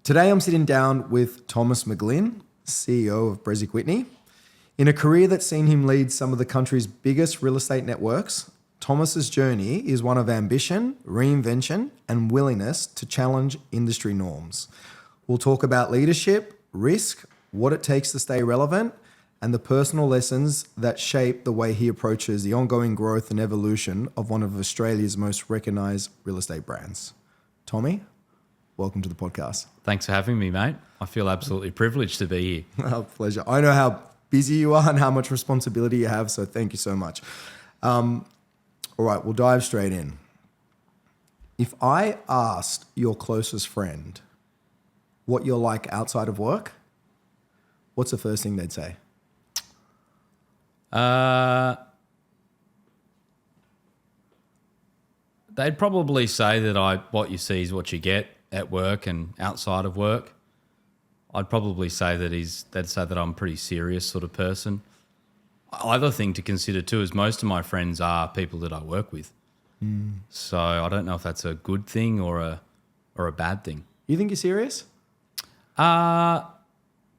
Today I'm sitting down with Thomas McGlynn, CEO of BresicWhitney. In a career that's seen him lead some of the country's biggest real estate networks, Thomas's journey is one of ambition, reinvention, and willingness to challenge industry norms. We'll talk about leadership, risk, what it takes to stay relevant, and the personal lessons that shape the way he approaches the ongoing growth and evolution of one of Australia's most recognised real estate brands. Tommy, welcome to the podcast. Thanks for having me, mate. I feel absolutely privileged to be here. Oh, pleasure. I know how busy you are and how much responsibility you have, so thank you so much. All right, we'll dive straight in. If I asked your closest friend what you're like outside of work, what's the first thing they'd say? They'd probably say that what you see is what you get at work and outside of work. I'd probably say that they'd say that I'm a pretty serious sort of person. Other thing to consider too is most of my friends are people that I work with. So I don't know if that's a good thing or a bad thing. You think you're serious? I'd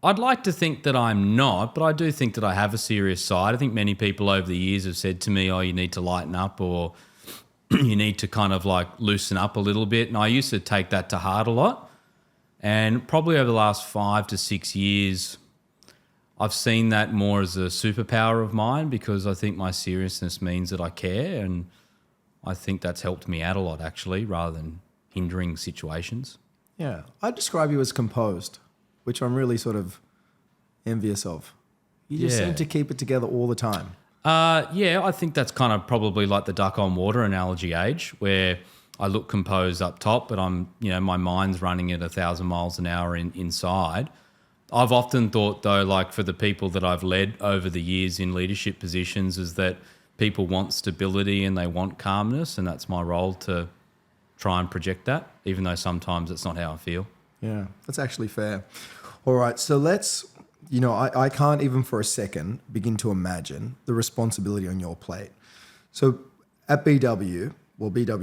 like to think that I'm not, but I do think that I have a serious side. I think many people over the years have said to me, oh, you need to lighten up or you need to kind of like loosen up a little bit. And I used to take that to heart a lot. And probably over the last 5 to 6 years, I've seen that more as a superpower of mine because I think my seriousness means that I care. And I think that's helped me out a lot actually, rather than hindering situations. Yeah. I'd describe you as composed, which I'm really sort of envious of. You just seem to keep it together all the time. Yeah, I think that's kind of probably like the duck on water analogy age where I look composed up top, but my mind's running at 1,000 miles an hour inside. I've often thought though, like for the people that I've led over the years in leadership positions is that people want stability and they want calmness, and that's my role to try and project that, even though sometimes it's not how I feel. Yeah, that's actually fair. All right, so let's, I can't even for a second begin to imagine the responsibility on your plate. So at BW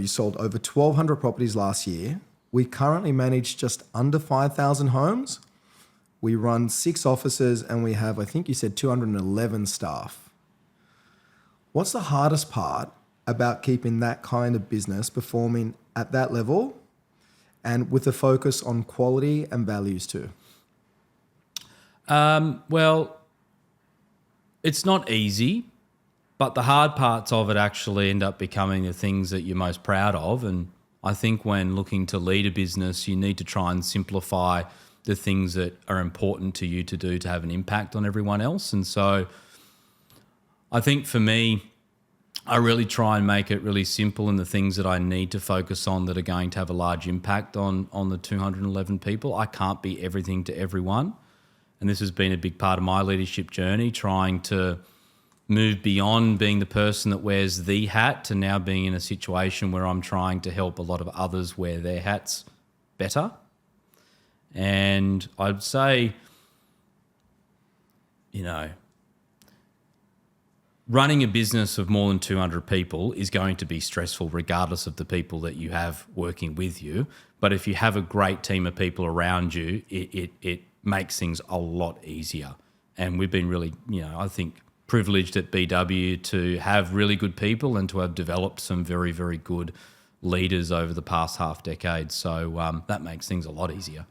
sold over 1,200 properties last year. We currently manage just under 5,000 homes. We run 6 offices and we have, I think you said 211 staff. What's the hardest part about keeping that kind of business performing at that level and with a focus on quality and values too? Well, it's not easy, but the hard parts of it actually end up becoming the things that you're most proud of. And I think when looking to lead a business, you need to try and simplify the things that are important to you to do to have an impact on everyone else. And so I think for me, I really try and make it really simple in the things that I need to focus on that are going to have a large impact on the 211 people. I can't be everything to everyone. And this has been a big part of my leadership journey, trying to move beyond being the person that wears the hat to now being in a situation where I'm trying to help a lot of others wear their hats better. And I'd say, running a business of more than 200 people is going to be stressful regardless of the people that you have working with you. But if you have a great team of people around you, it makes things a lot easier. And we've been really, I think, privileged at BW to have really good people and to have developed some very, very good leaders over the past half decade. So that makes things a lot easier.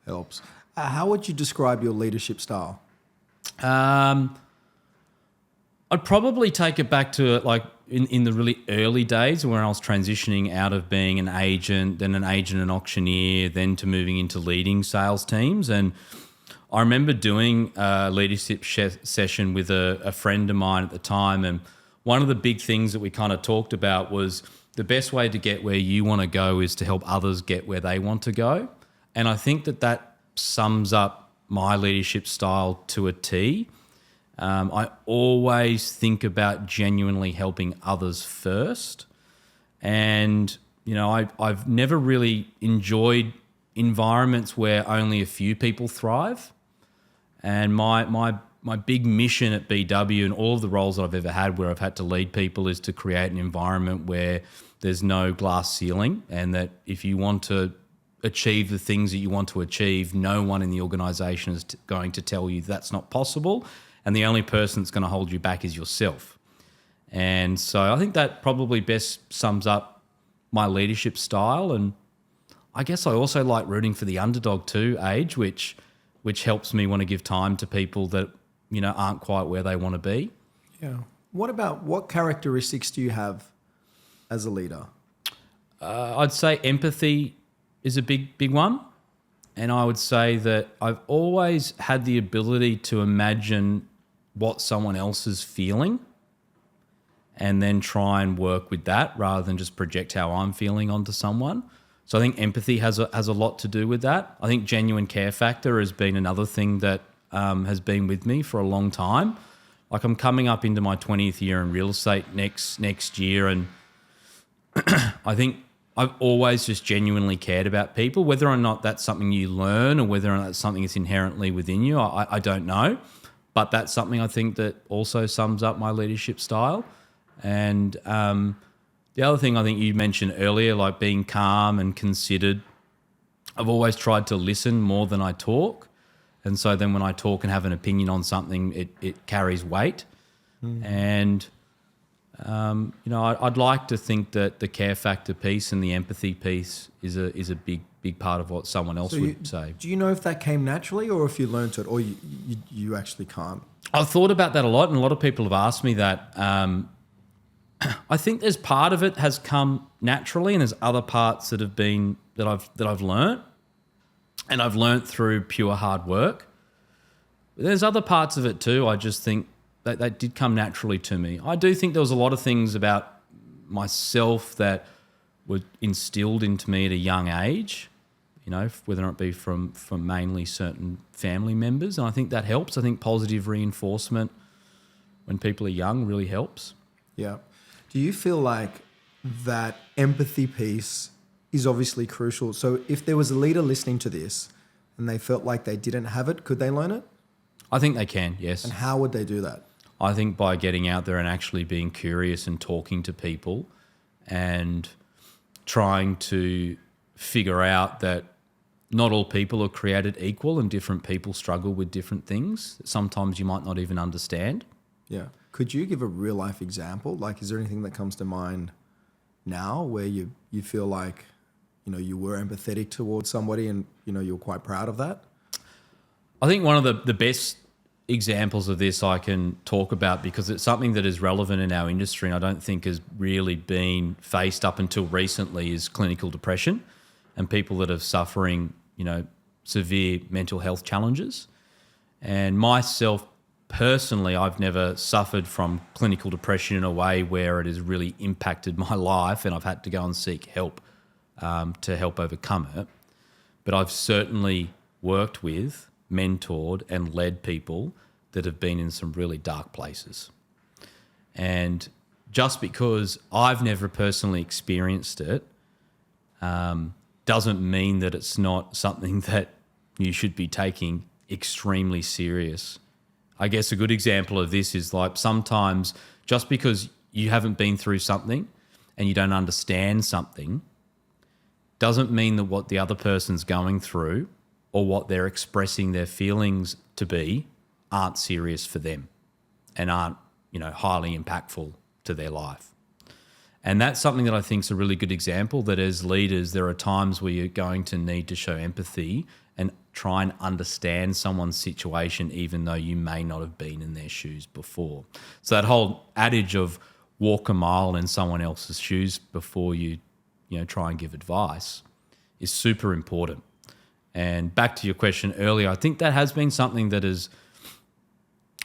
Helps. How would you describe your leadership style? I'd probably take it back to like in the really early days when I was transitioning out of being an agent, then an agent and auctioneer, then to moving into leading sales teams. And I remember doing a leadership session with a friend of mine at the time. And one of the big things that we kind of talked about was the best way to get where you want to go is to help others get where they want to go. And I think that sums up my leadership style to a T. I always think about genuinely helping others first. And, I've never really enjoyed environments where only a few people thrive. And my big mission at BW and all of the roles that I've ever had where I've had to lead people is to create an environment where there's no glass ceiling, and that if you want to achieve the things that you want to achieve, no one in the organization is going to tell you that's not possible. And the only person that's going to hold you back is yourself. And so I think that probably best sums up my leadership style. And I guess I also like rooting for the underdog too, which helps me want to give time to people that, aren't quite where they want to be. Yeah. What characteristics do you have as a leader? I'd say empathy is a big one. And I would say that I've always had the ability to imagine what someone else is feeling and then try and work with that rather than just project how I'm feeling onto someone. So I think empathy has a lot to do with that. I think genuine care factor has been another thing that has been with me for a long time. Like I'm coming up into my 20th year in real estate next year, and I think I've always just genuinely cared about people. Whether or not that's something you learn or whether or not that's something that's inherently within you, I don't know. But that's something I think that also sums up my leadership style. And the other thing I think you mentioned earlier, like being calm and considered, I've always tried to listen more than I talk. And so then when I talk and have an opinion on something, it carries weight. And, I'd like to think that the care factor piece and the empathy piece is a big part of what someone else would say. Do you know if that came naturally or if you learnt it, or you actually can't? I've thought about that a lot, and a lot of people have asked me that. I think there's part of it has come naturally, and there's other parts that I've learnt, and I've learnt through pure hard work. But there's other parts of it too. I just think that did come naturally to me. I do think there was a lot of things about myself that were instilled into me at a young age, whether it be from mainly certain family members, and I think that helps. I think positive reinforcement when people are young really helps. Yeah. Do you feel like that empathy piece is obviously crucial? So if there was a leader listening to this and they felt like they didn't have it, could they learn it? I think they can, yes. And how would they do that? I think by getting out there and actually being curious and talking to people and trying to figure out that not all people are created equal and different people struggle with different things. Sometimes you might not even understand. Yeah. Could you give a real life example? Like, is there anything that comes to mind now where you feel like, you were empathetic towards somebody and, you're quite proud of that? I think one of the best examples of this I can talk about, because it's something that is relevant in our industry and I don't think has really been faced up until recently, is clinical depression and people that are suffering, severe mental health challenges. And myself personally, I've never suffered from clinical depression in a way where it has really impacted my life and I've had to go and seek help to help overcome it. But I've certainly worked with, mentored and led people that have been in some really dark places. And just because I've never personally experienced it doesn't mean that it's not something that you should be taking extremely serious. I guess a good example of this is like sometimes just because you haven't been through something and you don't understand something doesn't mean that what the other person's going through or what they're expressing their feelings to be aren't serious for them and aren't, highly impactful to their life. And that's something that I think is a really good example, that as leaders, there are times where you're going to need to show empathy and try and understand someone's situation, even though you may not have been in their shoes before. So that whole adage of walk a mile in someone else's shoes before you try and give advice is super important. And back to your question earlier, I think that has been something that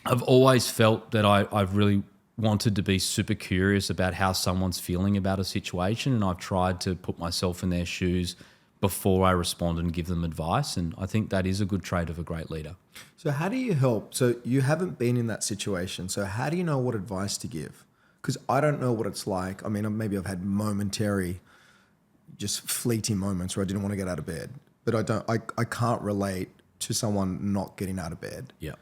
I've always felt that I've really wanted to be super curious about how someone's feeling about a situation, and I've tried to put myself in their shoes before I respond and give them advice. And I think that is a good trait of a great leader. So how do you help? So you haven't been in that situation. So how do you know what advice to give? Because I don't know what it's like. I mean, maybe I've had momentary, just fleeting moments where I didn't want to get out of bed. But I can't relate to someone not getting out of bed. Yeah.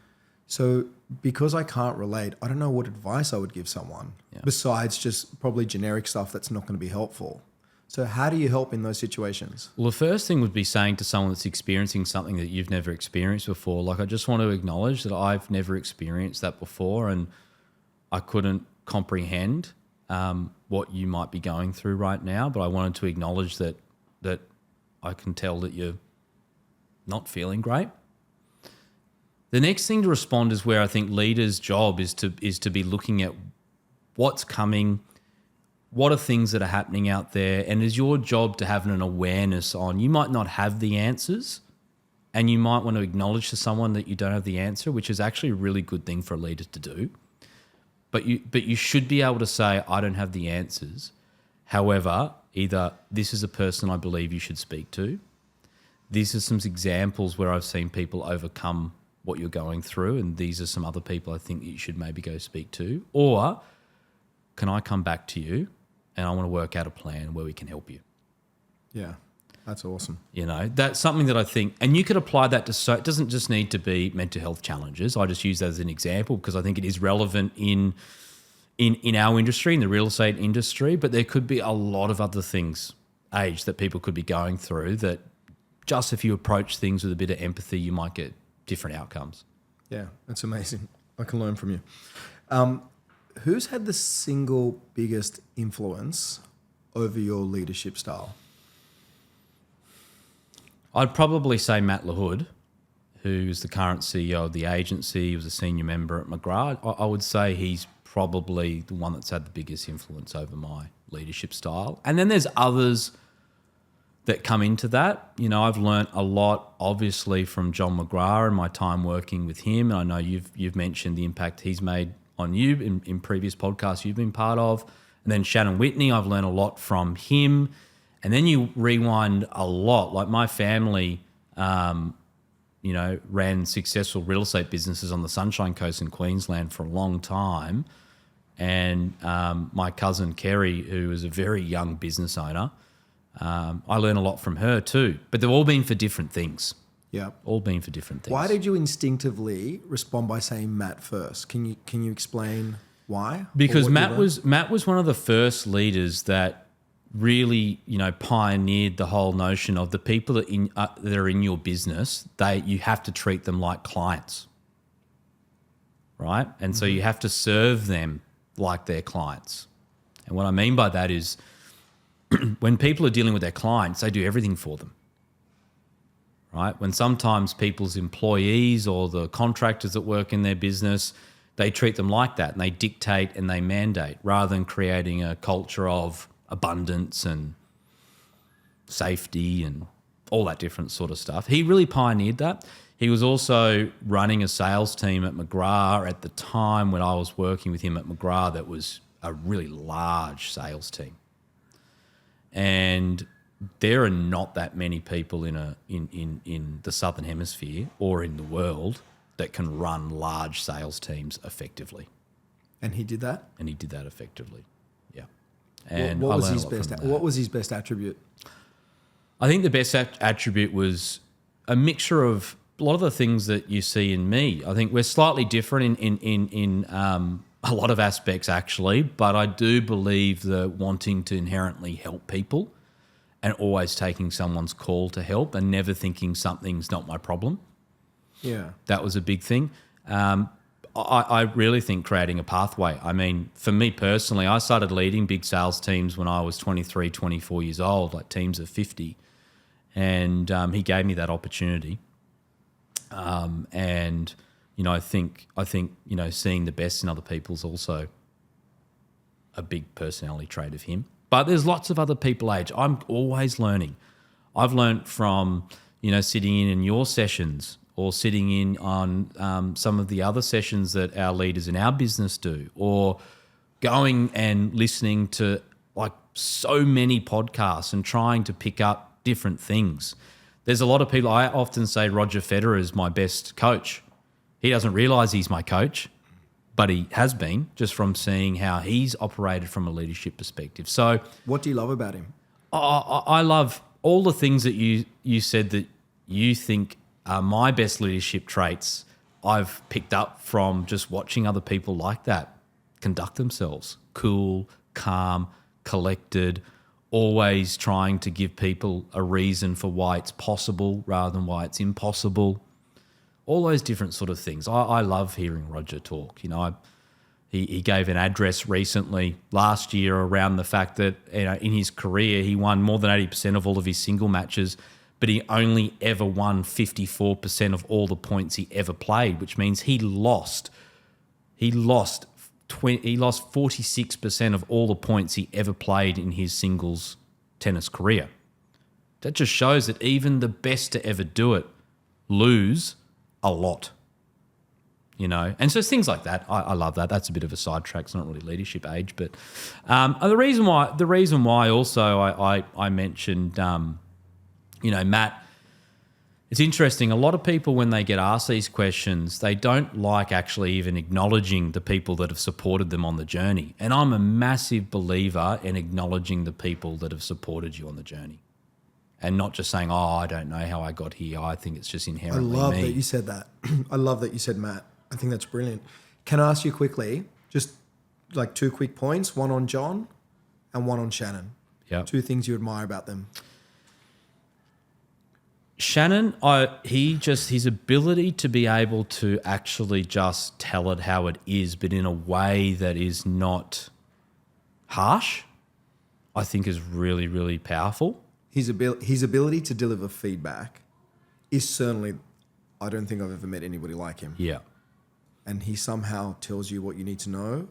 So because I can't relate, I don't know what advice I would give someone besides just probably generic stuff that's not going to be helpful. So how do you help in those situations? Well, the first thing would be saying to someone that's experiencing something that you've never experienced before, like, I just want to acknowledge that I've never experienced that before and I couldn't comprehend what you might be going through right now, but I wanted to acknowledge that I can tell that you're not feeling great. The next thing to respond is where I think leaders' job is to be looking at what's coming, what are things that are happening out there, and is your job to have an awareness on. You might not have the answers, and you might want to acknowledge to someone that you don't have the answer, which is actually a really good thing for a leader to do. But you should be able to say, I don't have the answers. However, either this is a person I believe you should speak to. These are some examples where I've seen people overcome what you're going through, and these are some other people I think that you should maybe go speak to. Or can I come back to you and I want to work out a plan where we can help you? Yeah, that's awesome. You know, that's something that I think, and you could apply that to, so it doesn't just need to be mental health challenges. I just use that as an example because I think it is relevant in our industry, in the real estate industry, but there could be a lot of other things, that people could be going through that just if you approach things with a bit of empathy, you might get different outcomes. Yeah, that's amazing. I can learn from you. Who's had the single biggest influence over your leadership style? I'd probably say Matt LaHood, who's the current CEO of the agency. He was a senior member at McGrath. I would say he's probably the one that's had the biggest influence over my leadership style. And then there's others that come into that. You know, I've learned a lot, obviously, from John McGrath and my time working with him. And I know you've mentioned the impact he's made on you in previous podcasts you've been part of. And then Shannon Whitney, I've learned a lot from him. And then you rewind a lot. Like my family, you know, ran successful real estate businesses on the Sunshine Coast in Queensland for a long time. And my cousin Kerry, who is a very young business owner, I learned a lot from her too. But they've all been for different things. Yeah, all been for different things. Why did you instinctively respond by saying Matt first? Can you explain why? Because Matt was one of the first leaders that really, you know, pioneered the whole notion of the people that are in your business. You have to treat them like clients, right? And so you have to serve them like their clients. And what I mean by that is when people are dealing with their clients, they do everything for them. Right? When sometimes people's employees or the contractors that work in their business, they treat them like that and they dictate and they mandate rather than creating a culture of abundance and safety and all that different sort of stuff. He really pioneered that. He was also running a sales team at McGrath at the time when I was working with him at McGrath. That was a really large sales team. And there are not that many people in the Southern Hemisphere or in the world that can run large sales teams effectively. And he did that? And he did that effectively, yeah. And what was his best attribute? I think the best attribute was a mixture of a lot of the things that you see in me. I think we're slightly different in a lot of aspects actually, but I do believe that wanting to inherently help people and always taking someone's call to help and never thinking something's not my problem. Yeah. That was a big thing. I really think creating a pathway. I mean, for me personally, I started leading big sales teams when I was 23, 24 years old, like teams of 50. And he gave me that opportunity. And, you know, I think, you know, seeing the best in other people is also a big personality trait of him. But there's lots of other people age. I'm always learning. I've learned from, you know, sitting in your sessions or sitting in on some of the other sessions that our leaders in our business do, or going and listening to like so many podcasts and trying to pick up different things. There's a lot of people, I often say Roger Federer is my best coach. He doesn't realise he's my coach, but he has been, just from seeing how he's operated from a leadership perspective. So what do you love about him? I love all the things that you said that you think are my best leadership traits. I've picked up from just watching other people like that conduct themselves, cool, calm, collected, always trying to give people a reason for why it's possible rather than why it's impossible. All those different sort of things. I love hearing Roger talk. He gave an address recently last year around the fact that in his career he won more than 80% of all of his single matches, but he only ever won 54% of all the points he ever played, which means he lost 46% of all the points he ever played in his singles tennis career. That just shows that even the best to ever do it lose a lot. And so things like that, I love that. That's a bit of a sidetrack. It's not really leadership age, but the reason why also I mentioned, Matt. It's interesting. A lot of people, when they get asked these questions, they don't like actually even acknowledging the people that have supported them on the journey. And I'm a massive believer in acknowledging the people that have supported you on the journey, and not just saying, "Oh, I don't know how I got here. I think it's just inherently me." I love that you said that. I love that you said Matt. I think that's brilliant. Can I ask you quickly, just like 2 quick points, one on John and one on Shannon? Yeah. 2 things you admire about them. Shannon, his ability to be able to actually just tell it how it is, but in a way that is not harsh, I think is really, really powerful. His ability to deliver feedback is certainly, I don't think I've ever met anybody like him. Yeah. And he somehow tells you what you need to know,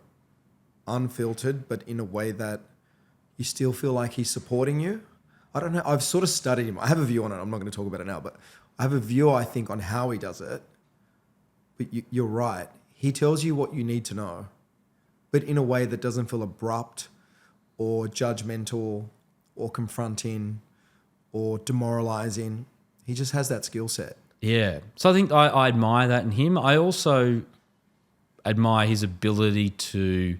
unfiltered, but in a way that you still feel like he's supporting you. I don't know. I've sort of studied him. I have a view on it. I'm not going to talk about it now, but I have a view, I think, on how he does it. But you're right. He tells you what you need to know, but in a way that doesn't feel abrupt or judgmental or confronting or demoralizing. He just has that skill set. Yeah. So I think I admire that in him. I also admire his ability to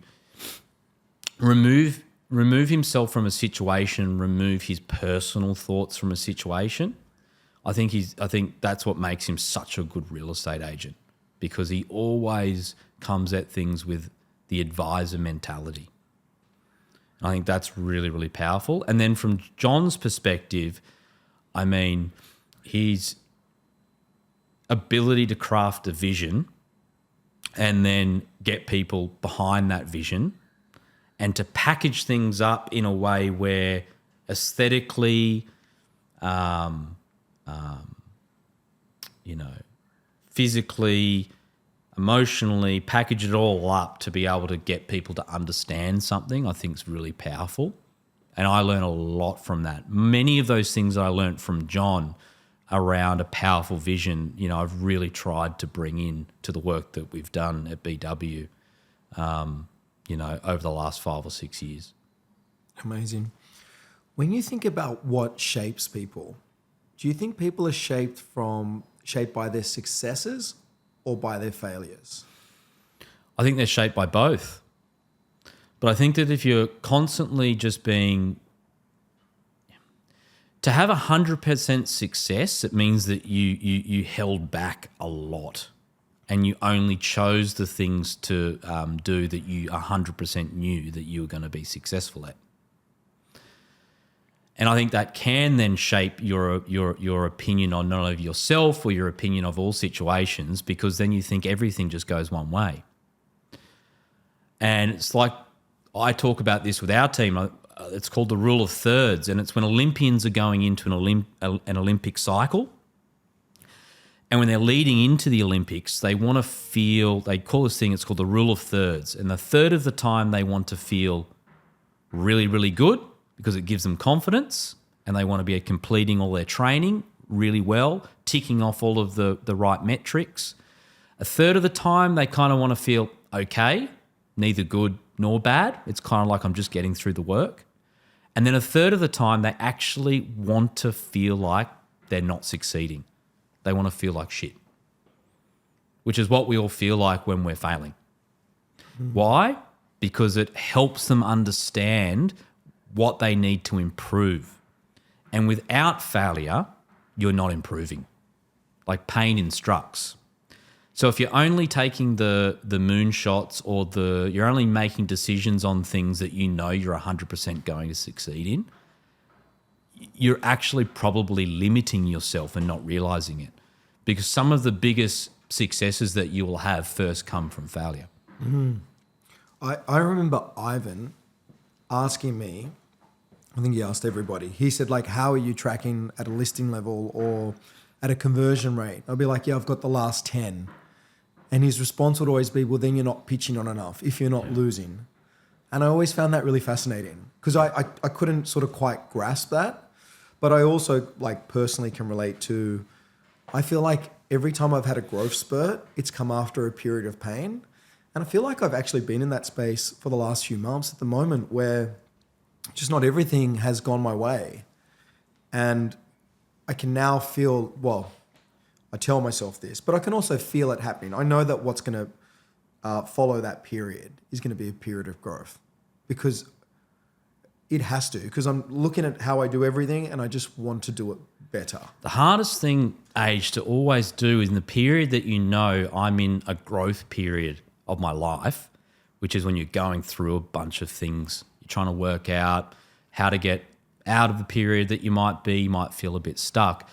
remove himself from a situation, remove his personal thoughts from a situation. I think that's what makes him such a good real estate agent, because he always comes at things with the advisor mentality. I think that's really, really powerful. And then from John's perspective, I mean, his ability to craft a vision and then get people behind that vision, and to package things up in a way where aesthetically, physically, emotionally, package it all up to be able to get people to understand something, I think is really powerful. And I learn a lot from that. Many of those things I learned from John around a powerful vision, I've really tried to bring in to the work that we've done at BW, over the last 5 or 6 years. Amazing. When you think about what shapes people, do you think people are shaped by their successes or by their failures? I think they're shaped by both. But I think that if you're constantly just to have 100% success, it means that you held back a lot, and you only chose the things to do that you 100% knew that you were going to be successful at. And I think that can then shape your opinion on not only yourself or your opinion of all situations, because then you think everything just goes one way. And it's like, I talk about this with our team. It's called the rule of thirds, and it's when Olympians are going into an Olympic cycle. And when they're leading into the Olympics, they want to feel, they call this thing, it's called the rule of thirds. And the third of the time they want to feel really, really good because it gives them confidence, and they want to be completing all their training really well, ticking off all of the right metrics. A third of the time they kind of want to feel okay, neither good nor bad. It's kind of like I'm just getting through the work. And then a third of the time they actually want to feel like they're not succeeding. They want to feel like shit, which is what we all feel like when we're failing. Why? Because it helps them understand what they need to improve. And without failure, you're not improving. Like pain instructs. So if you're only taking the moonshots, or you're only making decisions on things that you know you're 100% going to succeed in, you're actually probably limiting yourself and not realizing it, because some of the biggest successes that you will have first come from failure. I remember Ivan asking me, I think he asked everybody, he said, like, how are you tracking at a listing level or at a conversion rate? I'll be like, yeah, I've got the last 10. And his response would always be, well, then you're not pitching on enough if you're not losing. And I always found that really fascinating because I couldn't sort of quite grasp that. But I also, like, personally can relate to, I feel like every time I've had a growth spurt, it's come after a period of pain. And I feel like I've actually been in that space for the last few months at the moment where just not everything has gone my way. And I can now feel, well, I tell myself this, but I can also feel it happening. I know that what's going to follow that period is going to be a period of growth because it has to, because I'm looking at how I do everything and I just want to do it better. The hardest thing, Age, to always do is in the period that you know I'm in a growth period of my life, which is when you're going through a bunch of things. You're trying to work out how to get out of the period that you might feel a bit stuck,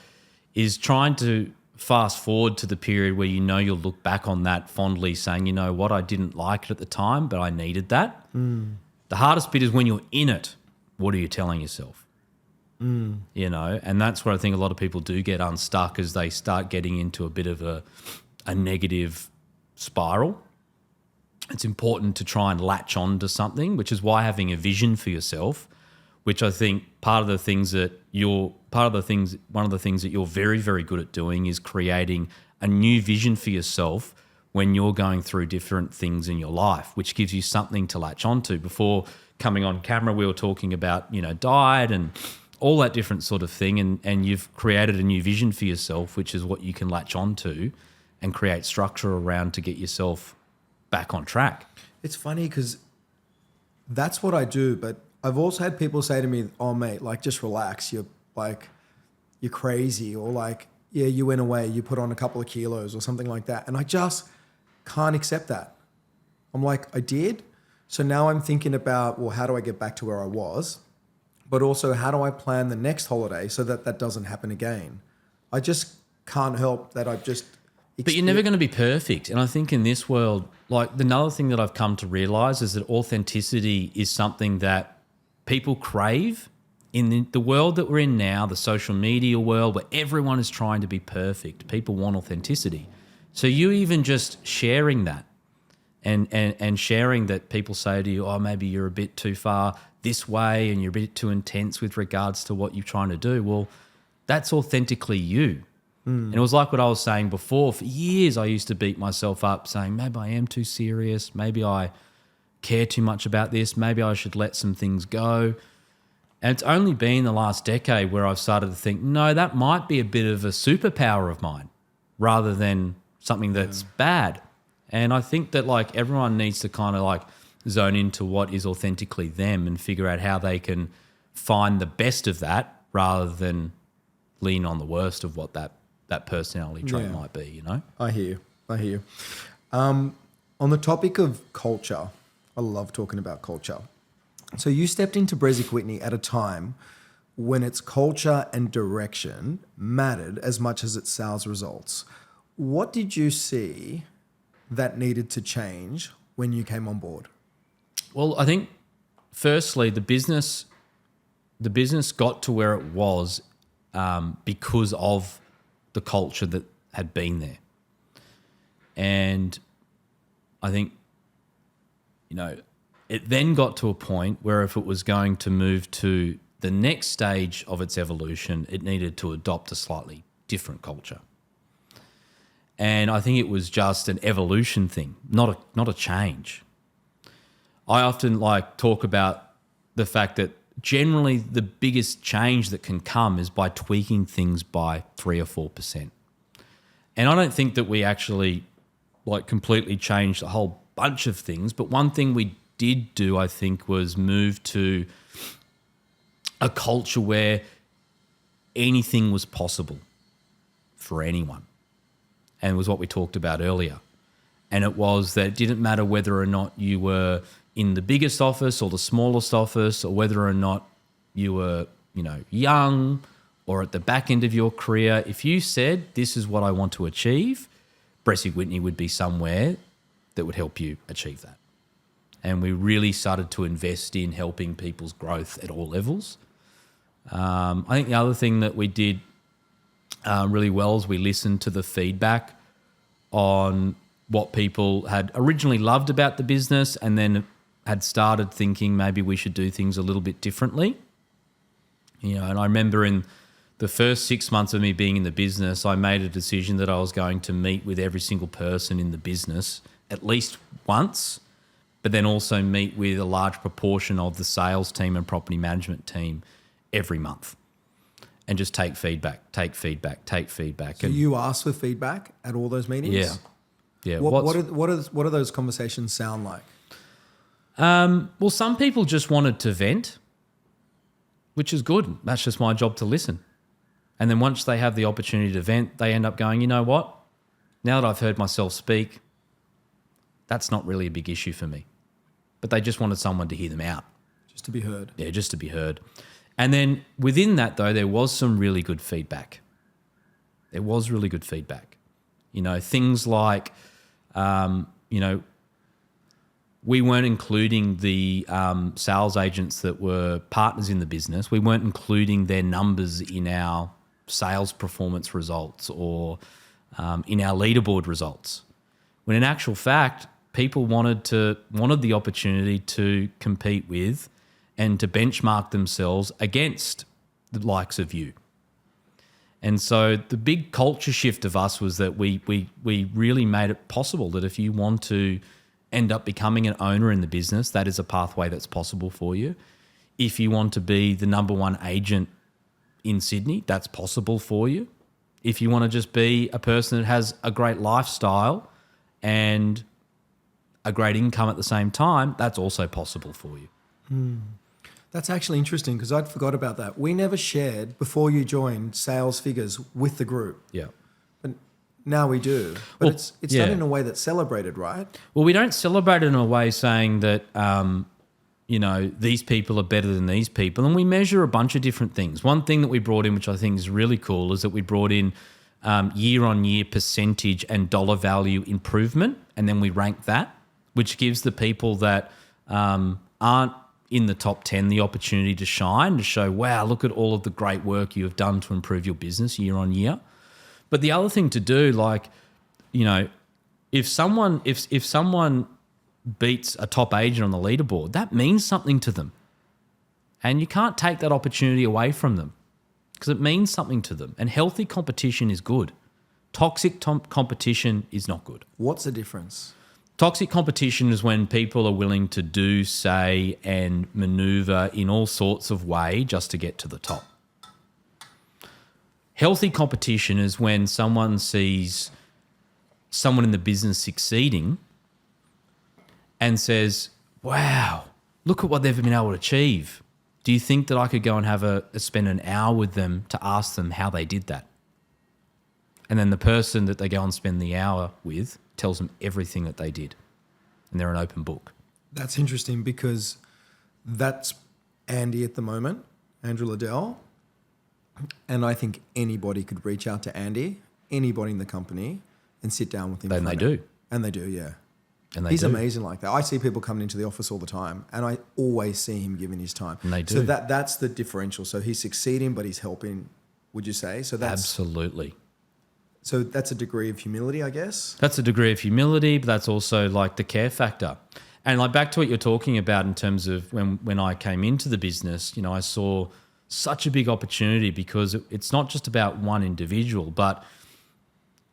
is trying to fast forward to the period where you know you'll look back on that fondly saying, you know what, I didn't like it at the time, but I needed that. The hardest bit is when you're in it. What are you telling yourself? You know, and that's where I think a lot of people do get unstuck as they start getting into a bit of a negative spiral. It's important to try and latch on to something, which is why having a vision for yourself, which I think one of the things that you're very, very good at doing is creating a new vision for yourself when you're going through different things in your life, which gives you something to latch onto. Before coming on camera, we were talking about, you know, diet and all that different sort of thing, and you've created a new vision for yourself, which is what you can latch onto and create structure around to get yourself back on track. It's funny because that's what I do, but I've also had people say to me, oh mate, like just relax, you're crazy, or like, yeah, you went away, you put on a couple of kilos or something like that. And I just can't accept that. I'm like, I did. So now I'm thinking about, well, how do I get back to where I was? But also, how do I plan the next holiday so that that doesn't happen again? I just can't help that I've just... But you're never going to be perfect. And I think in this world, like another thing that I've come to realize is that authenticity is something that people crave in the world that we're in now, the social media world where everyone is trying to be perfect. People want authenticity. So you even just sharing that and sharing that people say to you, oh, maybe you're a bit too far this way and you're a bit too intense with regards to what you're trying to do. Well, that's authentically you. And it was like what I was saying before. For years, I used to beat myself up saying, maybe I am too serious. Maybe I care too much about this. Maybe I should let some things go. And it's only been the last decade where I've started to think, no, that might be a bit of a superpower of mine rather than something that's bad. And I think that like everyone needs to kind of like zone into what is authentically them and figure out how they can find the best of that rather than lean on the worst of what that personality trait might be, you know? I hear you. On the topic of culture, I love talking about culture. So you stepped into BresicWhitney at a time when its culture and direction mattered as much as its sales results. What did you see that needed to change when you came on board? Well, I think firstly, the business got to where it was because of the culture that had been there. And I think, you know, it then got to a point where if it was going to move to the next stage of its evolution, it needed to adopt a slightly different culture. And I think it was just an evolution thing, not a change. I often like talk about the fact that generally the biggest change that can come is by tweaking things by 3 or 4%. And I don't think that we actually like completely changed a whole bunch of things, but one thing we did do, I think, was move to a culture where anything was possible for anyone. And it was what we talked about earlier. And it was that it didn't matter whether or not you were in the biggest office or the smallest office, or whether or not you were young or at the back end of your career, if you said, this is what I want to achieve, BresicWhitney would be somewhere that would help you achieve that. And we really started to invest in helping people's growth at all levels. I think the other thing that we did really well is we listened to the feedback on what people had originally loved about the business and then had started thinking maybe we should do things a little bit differently. And I remember in the first 6 months of me being in the business, I made a decision that I was going to meet with every single person in the business at least once, but then also meet with a large proportion of the sales team and property management team every month and just take feedback. So you asked for feedback at all those meetings? Yeah. What do those conversations sound like? Well, some people just wanted to vent, which is good. That's just my job to listen. And then once they have the opportunity to vent, they end up going, you know what? Now that I've heard myself speak, that's not really a big issue for me. But they just wanted someone to hear them out. Just to be heard. Yeah, just to be heard. And then within that, though, there was some really good feedback. Things like, we weren't including the sales agents that were partners in the business. We weren't including their numbers in our sales performance results or in our leaderboard results. When in actual fact, people wanted the opportunity to compete with and to benchmark themselves against the likes of you. And so the big culture shift of us was that we really made it possible that if you want to end up becoming an owner in the business, that is a pathway that's possible for you. If you want to be the number one agent in Sydney, that's possible for you. If you want to just be a person that has a great lifestyle and a great income at the same time, that's also possible for you. That's actually interesting because I'd forgot about that. We never shared, before you joined, sales figures with the group. Yeah. But now we do. But Well, it's yeah. done in a way that's celebrated, right? Well, we don't celebrate it in a way saying that, these people are better than these people. And we measure a bunch of different things. One thing that we brought in, which I think is really cool, is that we brought in year-on-year percentage and dollar value improvement. And then we rank that, which gives the people that aren't in the top 10 the opportunity to shine, to show, wow, look at all of the great work you have done to improve your business year on year. But the other thing to do, if someone beats a top agent on the leaderboard, that means something to them. And you can't take that opportunity away from them because it means something to them. And healthy competition is good. Toxic competition is not good. What's the difference? Toxic competition is when people are willing to do, say, and maneuver in all sorts of way just to get to the top. Healthy competition is when someone sees someone in the business succeeding and says, wow, look at what they've been able to achieve. Do you think that I could go and spend an hour with them to ask them how they did that? And then the person that they go and spend the hour with tells them everything that they did. And they're an open book. That's interesting because that's Andy at the moment, Andrew Liddell. And I think anybody could reach out to Andy, anybody in the company, and sit down with him. And they do. And they do, yeah. And He's amazing like that. I see people coming into the office all the time and I always see him giving his time. And they do. So that's the differential. So he's succeeding, but he's helping, would you say? So that's Absolutely. So that's a degree of humility, I guess. That's a degree of humility, but that's also like the care factor. And like back to what you're talking about in terms of when I came into the business, I saw such a big opportunity because it's not just about one individual, but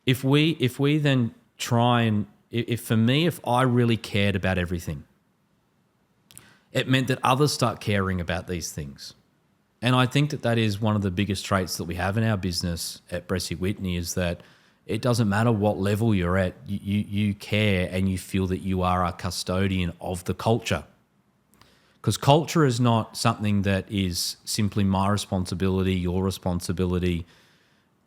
if we then try and if I really cared about everything, it meant that others start caring about these things. And I think that is one of the biggest traits that we have in our business at BresicWhitney is that it doesn't matter what level you're at, you care and you feel that you are a custodian of the culture. Because culture is not something that is simply my responsibility, your responsibility,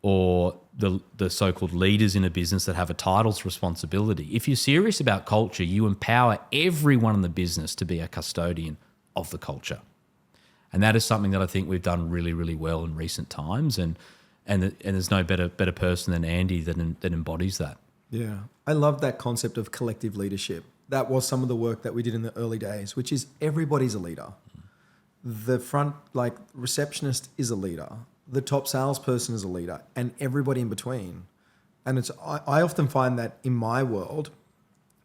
or the so-called leaders in a business that have a title's responsibility. If you're serious about culture, you empower everyone in the business to be a custodian of the culture. And that is something that I think we've done really, really well in recent times. And there's no better person than Andy that embodies that. Yeah. I love that concept of collective leadership. That was some of the work that we did in the early days, which is everybody's a leader. The front, like receptionist is a leader. The top salesperson is a leader, and everybody in between. And I often find that in my world,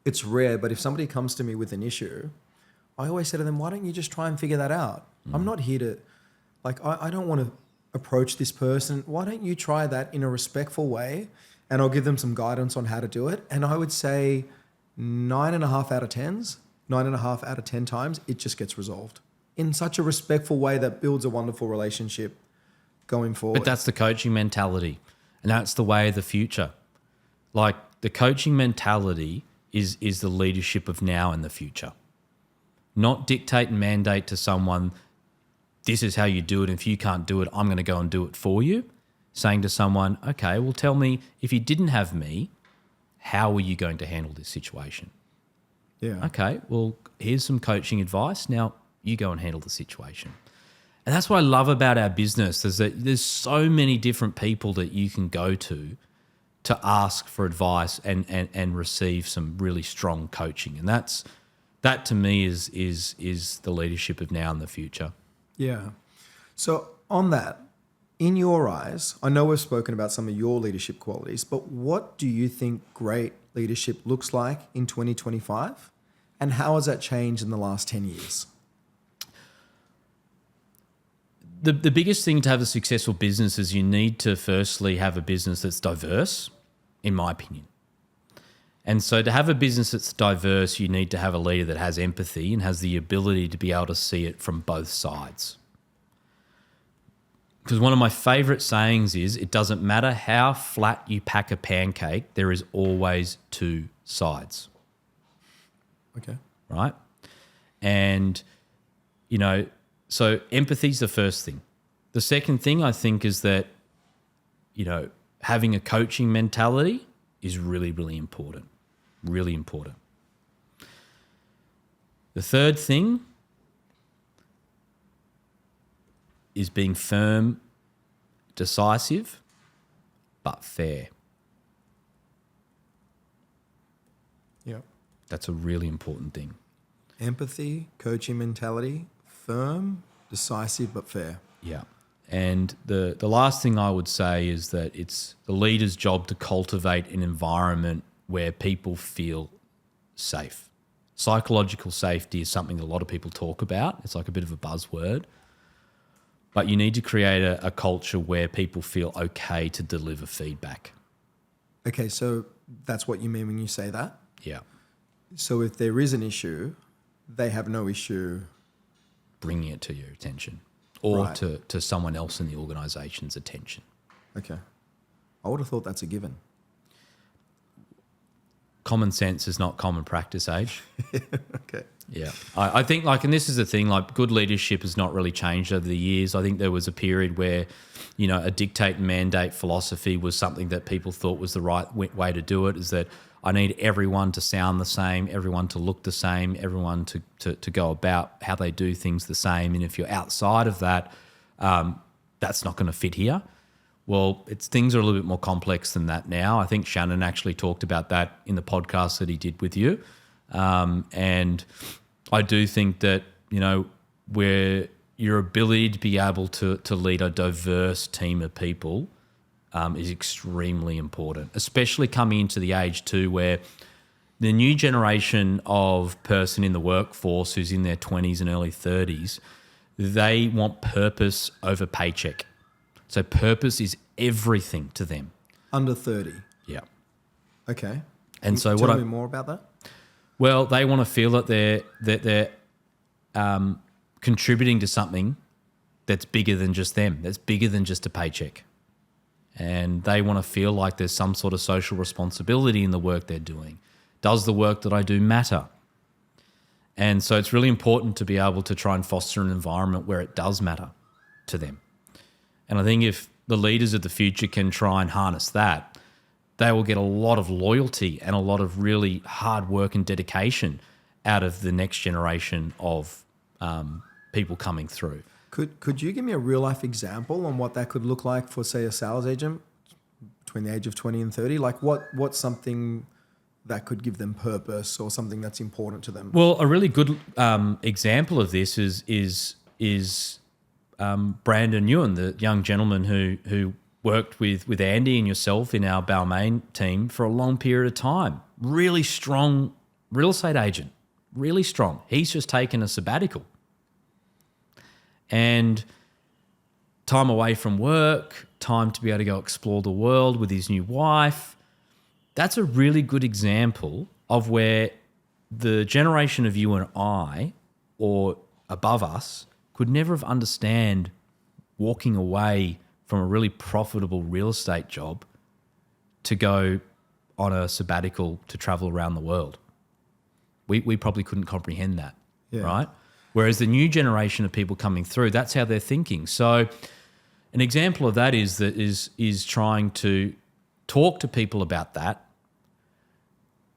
it's rare, but if somebody comes to me with an issue, I always say to them, why don't you just try and figure that out? I'm not here to, I don't want to approach this person. Why don't you try that in a respectful way? And I'll give them some guidance on how to do it. And I would say 9.5 out of 10 times, it just gets resolved in such a respectful way that builds a wonderful relationship going forward. But that's the coaching mentality, and that's the way of the future. Like the coaching mentality is the leadership of now and the future. Not dictate and mandate to someone, this is how you do it. If you can't do it, I'm going to go and do it for you. Saying to someone, okay, well, tell me, if you didn't have me, how are you going to handle this situation? Yeah. Okay, well, here's some coaching advice. Now you go and handle the situation. And that's what I love about our business, is that there's so many different people that you can go to ask for advice and receive some really strong coaching. And that to me is the leadership of now and the future. Yeah. So on that, in your eyes, I know we've spoken about some of your leadership qualities, but what do you think great leadership looks like in 2025? And how has that changed in the last 10 years? The biggest thing to have a successful business is you need to firstly have a business that's diverse, in my opinion. And so to have a business that's diverse, you need to have a leader that has empathy and has the ability to be able to see it from both sides. Because one of my favorite sayings is, it doesn't matter how flat you pack a pancake, there is always two sides. Okay. Right? And, so empathy is the first thing. The second thing I think is that, having a coaching mentality is really, really important. Really important. The third thing is being firm, decisive, but fair. Yeah. That's a really important thing. Empathy, coaching mentality, firm, decisive, but fair. Yeah. And the last thing I would say is that it's the leader's job to cultivate an environment where people feel safe. Psychological safety is something a lot of people talk about. It's like a bit of a buzzword. But you need to create a culture where people feel okay to deliver feedback. Okay, so that's what you mean when you say that? Yeah. So if there is an issue, they have no issue bringing it to your attention or Right. to someone else in the organisation's attention. Okay. I would have thought that's a given. Common sense is not common practice, Age. Okay. Yeah. I think, and this is the thing, good leadership has not really changed over the years. I think there was a period where, a dictate and mandate philosophy was something that people thought was the right way to do it, is that I need everyone to sound the same, everyone to look the same, everyone to go about how they do things the same. And if you're outside of that, that's not going to fit here. Well, things are a little bit more complex than that now. I think Shannon actually talked about that in the podcast that he did with you. And I do think that, where your ability to be able to lead a diverse team of people is extremely important, especially coming into the age too where the new generation of person in the workforce who's in their 20s and early 30s, they want purpose over paycheck. So purpose is everything to them. Under 30. Yeah. Okay. And so Tell me more about that. Well, they want to feel that they're contributing to something that's bigger than just them, that's bigger than just a paycheck. And they want to feel like there's some sort of social responsibility in the work they're doing. Does the work that I do matter? And so it's really important to be able to try and foster an environment where it does matter to them. And I think if the leaders of the future can try and harness that, they will get a lot of loyalty and a lot of really hard work and dedication out of the next generation of people coming through. Could you give me a real life example on what that could look like for, say, a sales agent between the age of 20 and 30? Like what's something that could give them purpose or something that's important to them? Well, a really good example of this is Brandon Ewan, the young gentleman who worked with Andy and yourself in our Balmain team for a long period of time. Really strong real estate agent, really strong. He's just taken a sabbatical. And time away from work, time to be able to go explore the world with his new wife. That's a really good example of where the generation of you and I, or above us, could never have understand walking away from a really profitable real estate job to go on a sabbatical to travel around the world. We probably couldn't comprehend that, right? Whereas the new generation of people coming through, that's how they're thinking. So an example of that is trying to talk to people about that,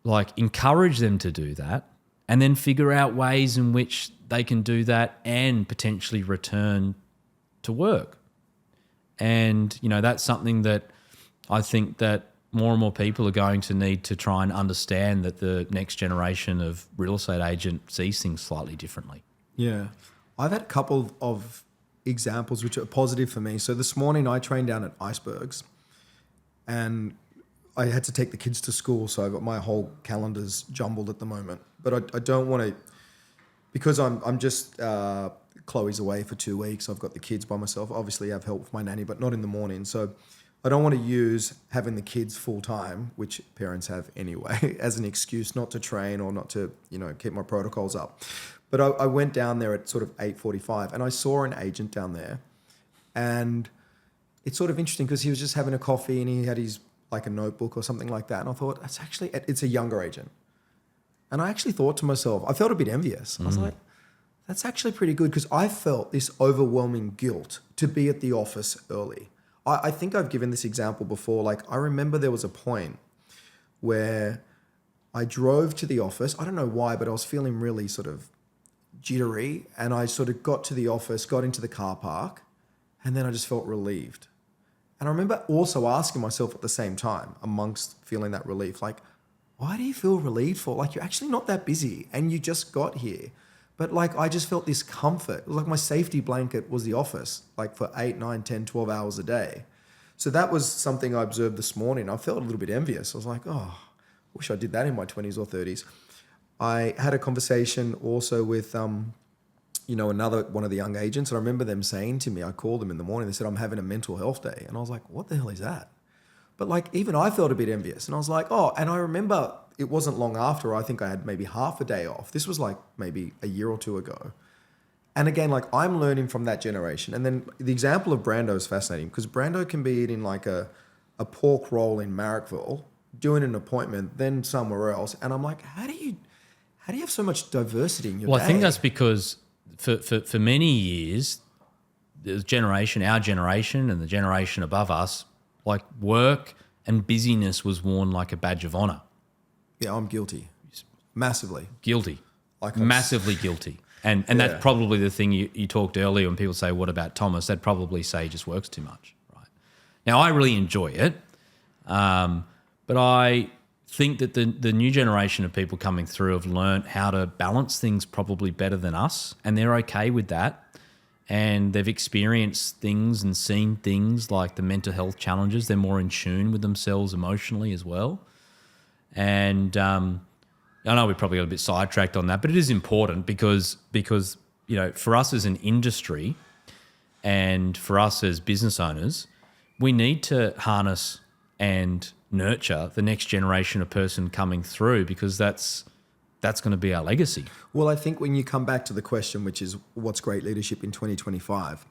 like encourage them to do that, and then figure out ways in which they can do that and potentially return to work. And, that's something that I think that more and more people are going to need to try and understand, that the next generation of real estate agent sees things slightly differently. Yeah. I've had a couple of examples which are positive for me. So this morning I trained down at Icebergs and I had to take the kids to school. So I've got my whole calendar's jumbled at the moment. But I don't want to, because I'm just, Chloe's away for 2 weeks. I've got the kids by myself. Obviously I have help with my nanny, but not in the morning. So I don't want to use having the kids full time, which parents have anyway, as an excuse not to train or not to, keep my protocols up. But I went down there at sort of 8:45 and I saw an agent down there, and it's sort of interesting because he was just having a coffee and he had his like a notebook or something like that. And I thought, it's a younger agent. And I actually thought to myself, I felt a bit envious. I was like, that's actually pretty good, because I felt this overwhelming guilt to be at the office early. I think I've given this example before. Like, I remember there was a point where I drove to the office. I don't know why, but I was feeling really sort of jittery. And I sort of got to the office, got into the car park, and then I just felt relieved. And I remember also asking myself at the same time, amongst feeling that relief, like, why do you feel relieved for? Like, you're actually not that busy and you just got here. But like, I just felt this comfort. It was like my safety blanket was the office, like for 8, 9, 10, 12 hours a day. So that was something I observed this morning. I felt a little bit envious. I was like, oh, I wish I did that in my 20s or 30s. I had a conversation also with, another one of the young agents. And I remember them saying to me, I called them in the morning. They said, I'm having a mental health day. And I was like, what the hell is that? But like, even I felt a bit envious. And I was like, oh, and I remember it wasn't long after, I think I had maybe half a day off. This was like maybe a year or two ago. And again, like, I'm learning from that generation. And then the example of Brando is fascinating, because Brando can be eating like a pork roll in Marrickville, doing an appointment, then somewhere else. And I'm like, how do you have so much diversity in your day? Well, I think that's because for many years, our generation and the generation above us, like, work and busyness was worn like a badge of honor. Yeah, I'm guilty. Massively. Guilty. Like, massively guilty. And that's probably the thing you talked earlier when people say, what about Thomas? They'd probably say he just works too much, right? Now, I really enjoy it, but I think that the new generation of people coming through have learned how to balance things probably better than us, and they're okay with that. And they've experienced things and seen things like the mental health challenges. They're more in tune with themselves emotionally as well. And I know we probably got a bit sidetracked on that, but it is important because for us as an industry and for us as business owners, we need to harness and nurture the next generation of person coming through, because that's going to be our legacy. Well, I think when you come back to the question, which is what's great leadership in 2025,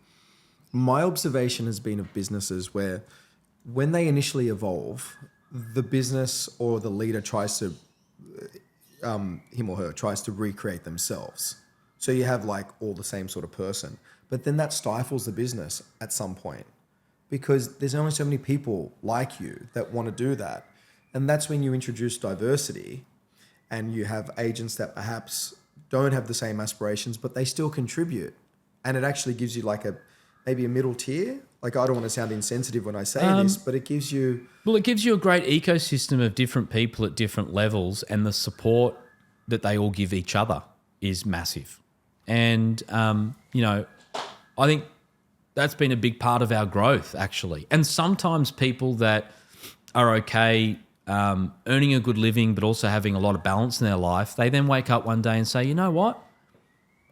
my observation has been of businesses where when they initially evolve, the business or the leader tries to, him or her tries to recreate themselves. So you have like all the same sort of person, but then that stifles the business at some point, because there's only so many people like you that want to do that. And that's when you introduce diversity, and you have agents that perhaps don't have the same aspirations, but they still contribute. and it actually gives you like maybe a middle tier. Like, I don't want to sound insensitive when I say this, but it gives you... Well, it gives you a great ecosystem of different people at different levels, and the support that they all give each other is massive. And, I think that's been a big part of our growth, actually. And sometimes people that are okay earning a good living but also having a lot of balance in their life, they then wake up one day and say, you know what?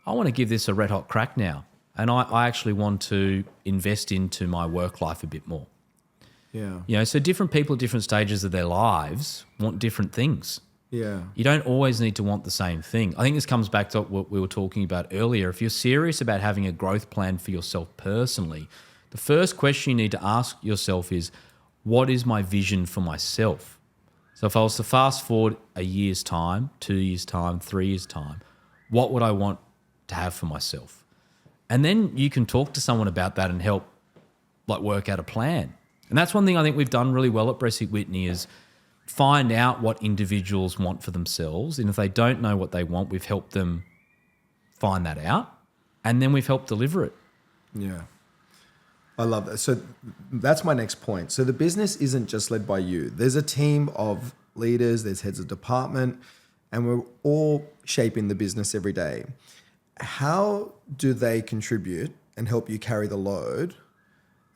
I want to give this a red hot crack now. And I actually want to invest into my work life a bit more. Yeah. So different people at different stages of their lives want different things. Yeah. You don't always need to want the same thing. I think this comes back to what we were talking about earlier. If you're serious about having a growth plan for yourself personally, the first question you need to ask yourself is, what is my vision for myself? So if I was to fast forward a year's time, 2 years' time, 3 years' time, what would I want to have for myself? And then you can talk to someone about that and help work out a plan. And that's one thing I think we've done really well at BresicWhitney is find out what individuals want for themselves. And if they don't know what they want, we've helped them find that out. And then we've helped deliver it. Yeah. I love that. So that's my next point. So the business isn't just led by you. There's a team of leaders, there's heads of department, and we're all shaping the business every day. How do they contribute and help you carry the load?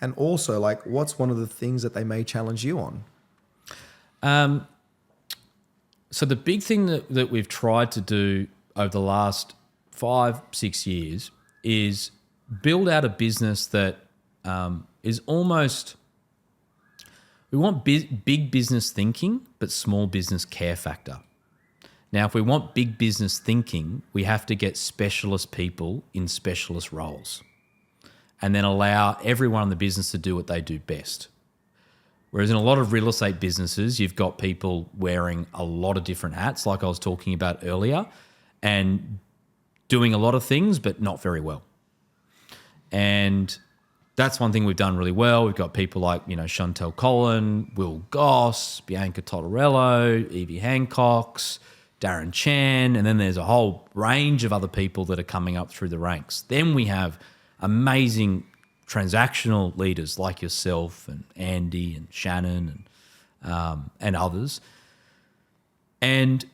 And also, what's one of the things that they may challenge you on? So the big thing that we've tried to do over the last 5-6 years is build out a business that is almost, we want big business thinking, but small business care factor. Now, if we want big business thinking, we have to get specialist people in specialist roles and then allow everyone in the business to do what they do best. Whereas in a lot of real estate businesses, you've got people wearing a lot of different hats, like I was talking about earlier, and doing a lot of things, but not very well. And that's one thing we've done really well. We've got people like, Chantel Collin, Will Goss, Bianca Tottarello, Evie Hancock's, Darren Chan, and then there's a whole range of other people that are coming up through the ranks. Then we have amazing transactional leaders like yourself and Andy and Shannon and others. And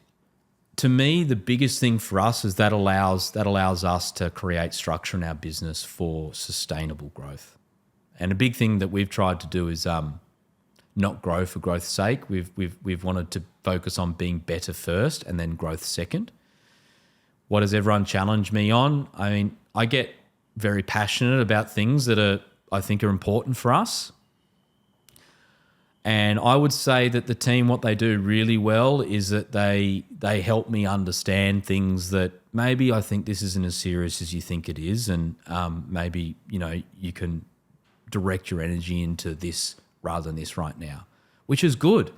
to me, the biggest thing for us is that allows us to create structure in our business for sustainable growth. And a big thing that we've tried to do is not grow for growth's sake. We've wanted to focus on being better first and then growth second. What does everyone challenge me on? I mean, I get very passionate about things that I think are important for us. And I would say that the team, what they do really well is that they help me understand things that maybe I think this isn't as serious as you think it is, and maybe you can direct your energy into this rather than this right now, which is good.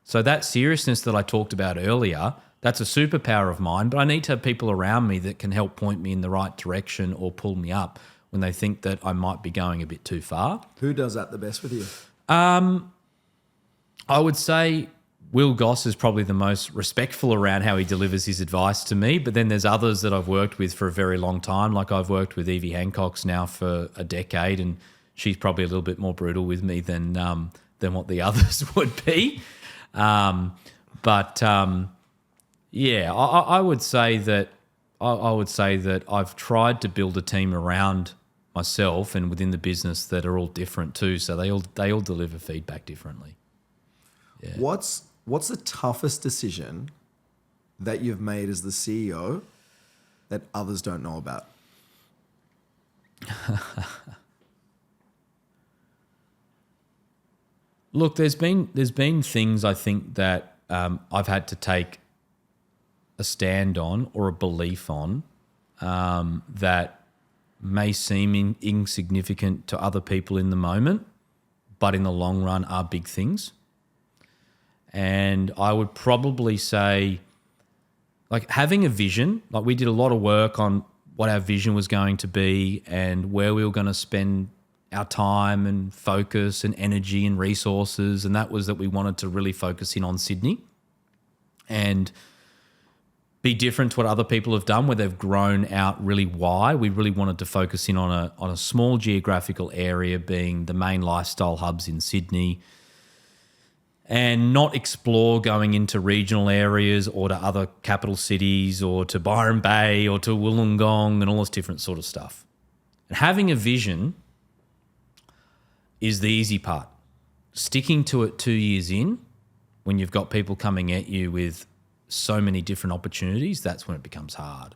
So that seriousness that I talked about earlier, that's a superpower of mine, but I need to have people around me that can help point me in the right direction or pull me up when they think that I might be going a bit too far. Who does that the best with you? I would say Will Goss is probably the most respectful around how he delivers his advice to me, but then there's others that I've worked with for a very long time. Like I've worked with Evie Hancock's now for a decade, and she's probably a little bit more brutal with me than what the others would be. I would say that I've tried to build a team around myself and within the business that are all different too. So they all deliver feedback differently. Yeah. What's the toughest decision that you've made as the CEO that others don't know about? Look, there's been things I think that I've had to take a stand on or a belief on that may seem insignificant to other people in the moment, but in the long run are big things. And I would probably say, like, having a vision, like we did a lot of work on what our vision was going to be and where we were going to spend our time and focus and energy and resources. And that was that we wanted to really focus in on Sydney. And be different to what other people have done, where they've grown out really wide. We really wanted to focus in on a small geographical area, being the main lifestyle hubs in Sydney, and not explore going into regional areas or to other capital cities or to Byron Bay or to Wollongong and all this different sort of stuff. And having a vision is the easy part. Sticking to it 2 years in, when you've got people coming at you with so many different opportunities, that's when it becomes hard.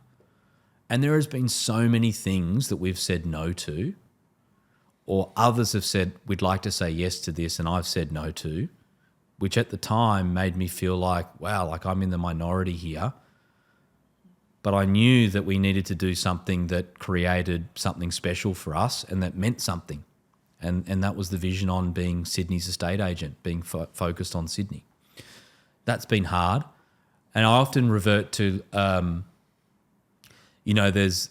And there has been so many things that we've said no to, or others have said, we'd like to say yes to this, and I've said no to, which at the time made me feel like, wow, like I'm in the minority here. But I knew that we needed to do something that created something special for us and that meant something. And that was the vision on being Sydney's estate agent, being focused on Sydney. That's been hard. And I often revert to, there's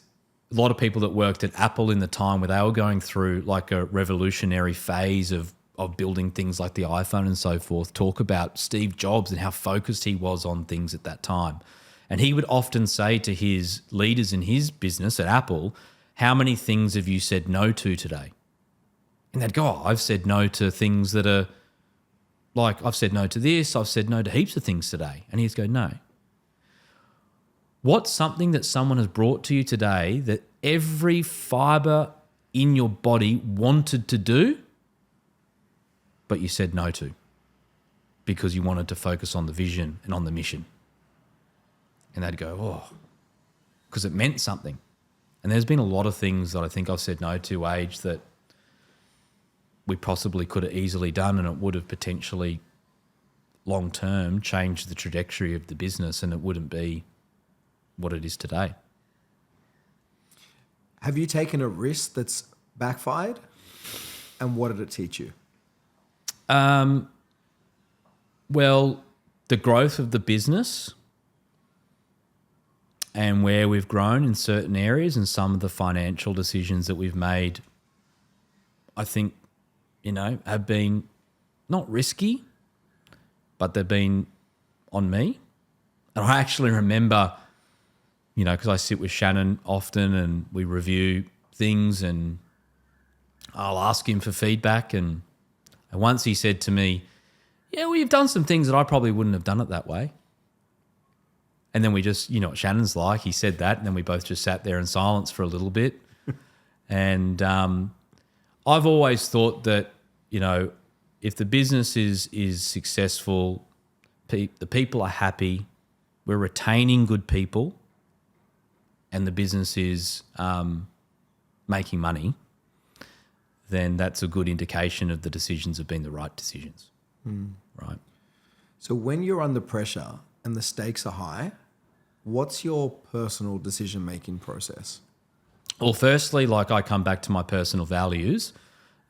a lot of people that worked at Apple in the time where they were going through like a revolutionary phase of building things like the iPhone and so forth, talk about Steve Jobs and how focused he was on things at that time. And he would often say to his leaders in his business at Apple, how many things have you said no to today? And they'd go, I've said no to things that are like, I've said no to this, I've said no to heaps of things today. And he'd go, no. What's something that someone has brought to you today that every fibre in your body wanted to do, but you said no to because you wanted to focus on the vision and on the mission? And they'd go, oh, because it meant something. And there's been a lot of things that I think I've said no to, Age, that we possibly could have easily done, and it would have potentially long-term changed the trajectory of the business, and it wouldn't be what it is today. Have you taken a risk that's backfired, and what did it teach you? Well, the growth of the business and where we've grown in certain areas and some of the financial decisions that we've made, I think, have been not risky, but they've been on me. And I actually remember, because I sit with Shannon often and we review things, and I'll ask him for feedback. And once he said to me, yeah, well, you've done some things that I probably wouldn't have done it that way. And then we just, what Shannon's like, he said that, and then we both just sat there in silence for a little bit. And I've always thought that, if the business is successful, the people are happy, we're retaining good people, and the business is making money, then that's a good indication of the decisions have been the right decisions. Right. So when you're under pressure and the stakes are high, what's your personal decision-making process? Well, firstly, like I come back to my personal values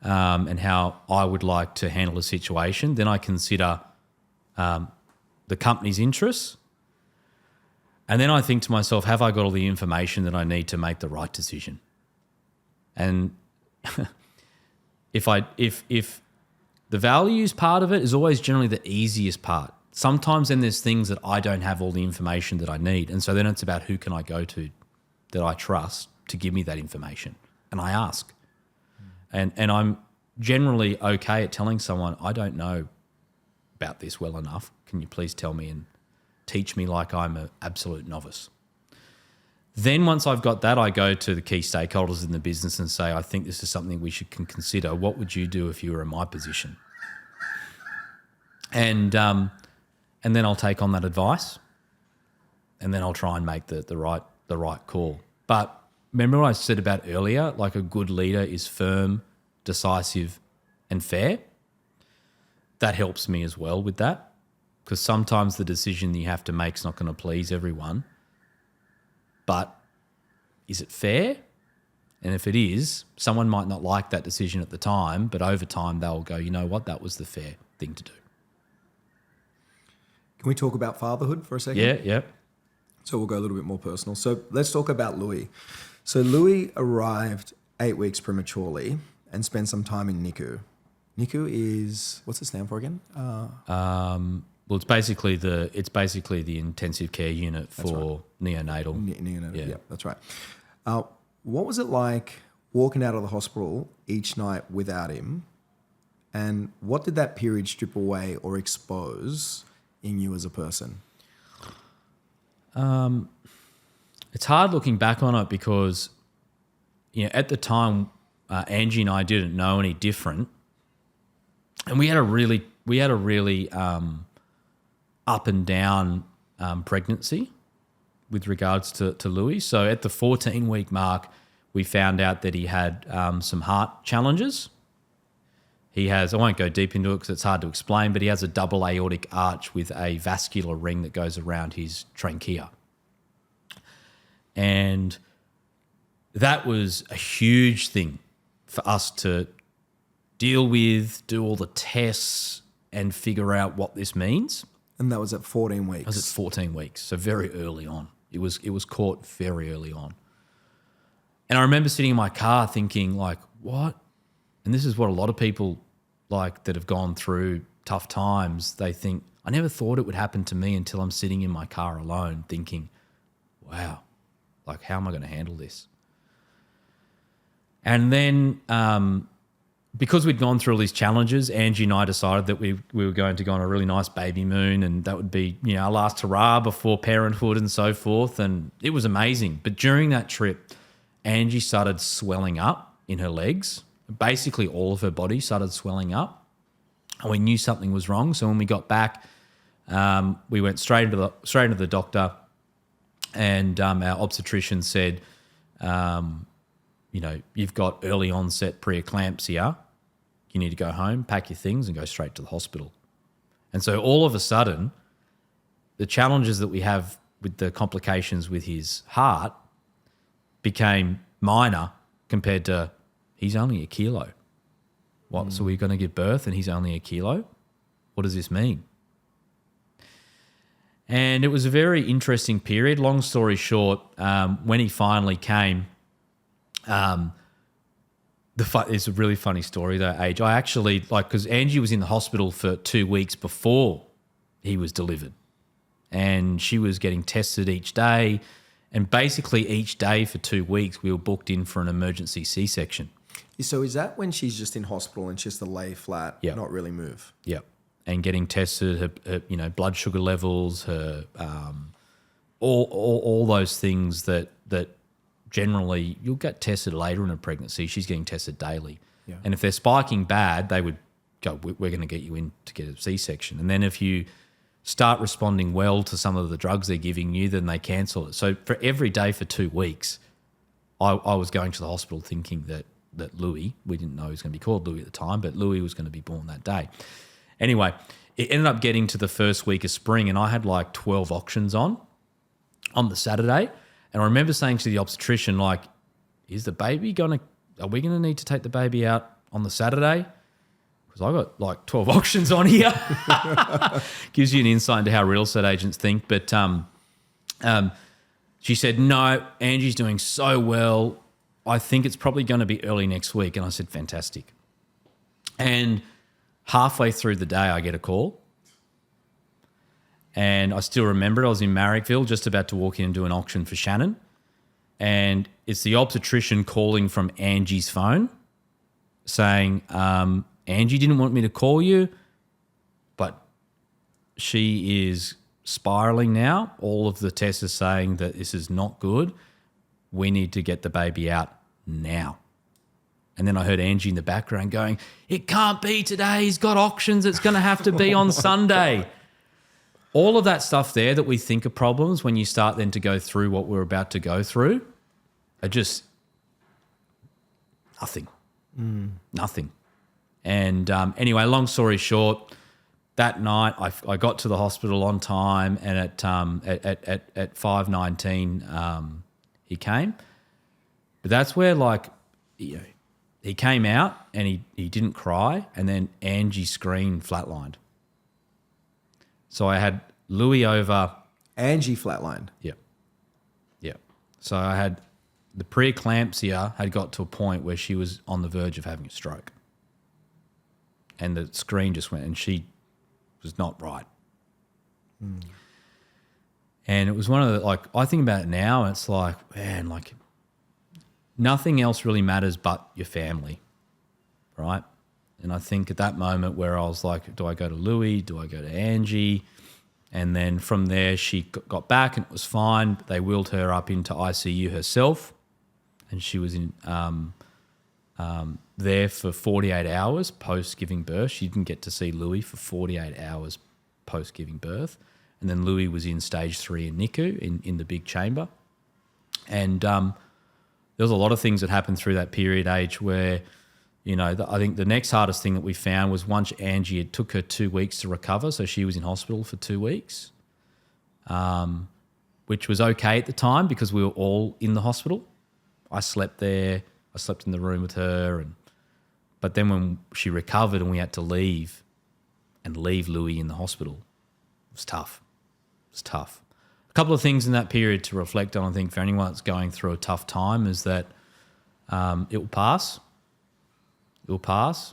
and how I would like to handle a situation. Then I consider the company's interests. And then I think to myself, have I got all the information that I need to make the right decision? And if the values part of it is always generally the easiest part. Sometimes then there's things that I don't have all the information that I need. And so then it's about who can I go to that I trust to give me that information. And I ask. And I'm generally okay at telling someone, I don't know about this well enough. Can you please tell me and teach me like I'm an absolute novice? Then once I've got that, I go to the key stakeholders in the business and say, I think this is something we should consider. What would you do if you were in my position? And then I'll take on that advice, and then I'll try and make the right call. But remember what I said about earlier, like a good leader is firm, decisive, and fair. That helps me as well with that, because sometimes the decision you have to make is not going to please everyone. But is it fair? And if it is, someone might not like that decision at the time, but over time they'll go, you know what, that was the fair thing to do. Can we talk about fatherhood for a second? Yeah. So we'll go a little bit more personal. So let's talk about Louis. So Louis arrived 8 weeks prematurely and spent some time in NICU. NICU is, what's it stand for again? Well, it's basically the intensive care unit for neonatal. Neonatal. Yeah. Yeah, that's right. What was it like walking out of the hospital each night without him? And what did that period strip away or expose in you as a person? It's hard looking back on it because, at the time, Angie and I didn't know any different, and we had a really up and down pregnancy with regards to Louis. So at the 14-week mark, we found out that he had some heart challenges. He has, I won't go deep into it because it's hard to explain, but he has a double aortic arch with a vascular ring that goes around his trachea. And that was a huge thing for us to deal with, do all the tests and figure out what this means. And that was at 14 weeks. It was at 14 weeks, so very early on. It was caught very early on. And I remember sitting in my car thinking, like, what? And this is what a lot of people like that have gone through tough times, they think, I never thought it would happen to me until I'm sitting in my car alone thinking, wow, like, how am I going to handle this? And then because we'd gone through all these challenges, Angie and I decided that we were going to go on a really nice baby moon, and that would be, our last hurrah before parenthood and so forth. And it was amazing. But during that trip, Angie started swelling up in her legs. Basically, all of her body started swelling up. And we knew something was wrong. So when we got back, we went straight into the doctor, and our obstetrician said, you've got early onset preeclampsia. You need to go home, pack your things, and go straight to the hospital. And so all of a sudden, the challenges that we have with the complications with his heart became minor compared to he's only a kilo. What? So we're going to give birth and he's only a kilo? What does this mean? And it was a very interesting period. Long story short, when he finally came, it's a really funny story though, Age. I actually, because Angie was in the hospital for 2 weeks before he was delivered, and she was getting tested each day, and basically each day for 2 weeks we were booked in for an emergency C-section. So is that when she's just in hospital and she's just to lay flat, not really move? Yep. And getting tested, her blood sugar levels, her all those things that generally you'll get tested later in a pregnancy. She's getting tested daily. Yeah. And if they're spiking bad, they would go, we're going to get you in to get a C-section. And then if you start responding well to some of the drugs they're giving you, then they cancel it. So for every day for 2 weeks, I was going to the hospital thinking that Louis, we didn't know he was going to be called Louis at the time, but Louis was going to be born that day. Anyway, it ended up getting to the first week of spring, and I had like 12 auctions on the Saturday. And I remember saying to the obstetrician, like, are we going to need to take the baby out on the Saturday? Because I got like 12 auctions on here. Gives you an insight into how real estate agents think. But she said, no, Angie's doing so well. I think it's probably going to be early next week. And I said, fantastic. And halfway through the day, I get a call. And I still remember it. I was in Marrickville, just about to walk in and do an auction for Shannon. And it's the obstetrician calling from Angie's phone saying, Angie didn't want me to call you, but she is spiraling now. All of the tests are saying that this is not good. We need to get the baby out now. And then I heard Angie in the background going, it can't be today. He's got auctions. It's going to have to be on Sunday. All of that stuff there that we think are problems, when you start then to go through what we're about to go through, are just nothing. Nothing. And anyway, long story short, that night I got to the hospital on time, and at 5:19 he came. But that's where he came out and he didn't cry, and then Angie's screen flatlined. So I had Louis over. Angie flatlined. Yeah. Yeah. So I had the preeclampsia had got to a point where she was on the verge of having a stroke. And the screen just went, and she was not right. And it was one of the, like, I think about it now, and it's like, man, like nothing else really matters but your family, right? And I think at that moment where I was like, do I go to Louis? Do I go to Angie? And then from there, she got back and it was fine. But they wheeled her up into ICU herself, and she was in there for 48 hours post giving birth. She didn't get to see Louis for 48 hours post giving birth. And then Louis was in stage 3 in NICU in the big chamber. And there was a lot of things that happened through that period age where, you know, I think the next hardest thing that we found was once Angie, it took her 2 weeks to recover. So she was in hospital for 2 weeks, which was okay at the time because we were all in the hospital. I slept there. I slept in the room with her. But then when she recovered and we had to leave Louis in the hospital, it was tough. It was tough. A couple of things in that period to reflect on, I think, for anyone that's going through a tough time is that it will pass. It will pass.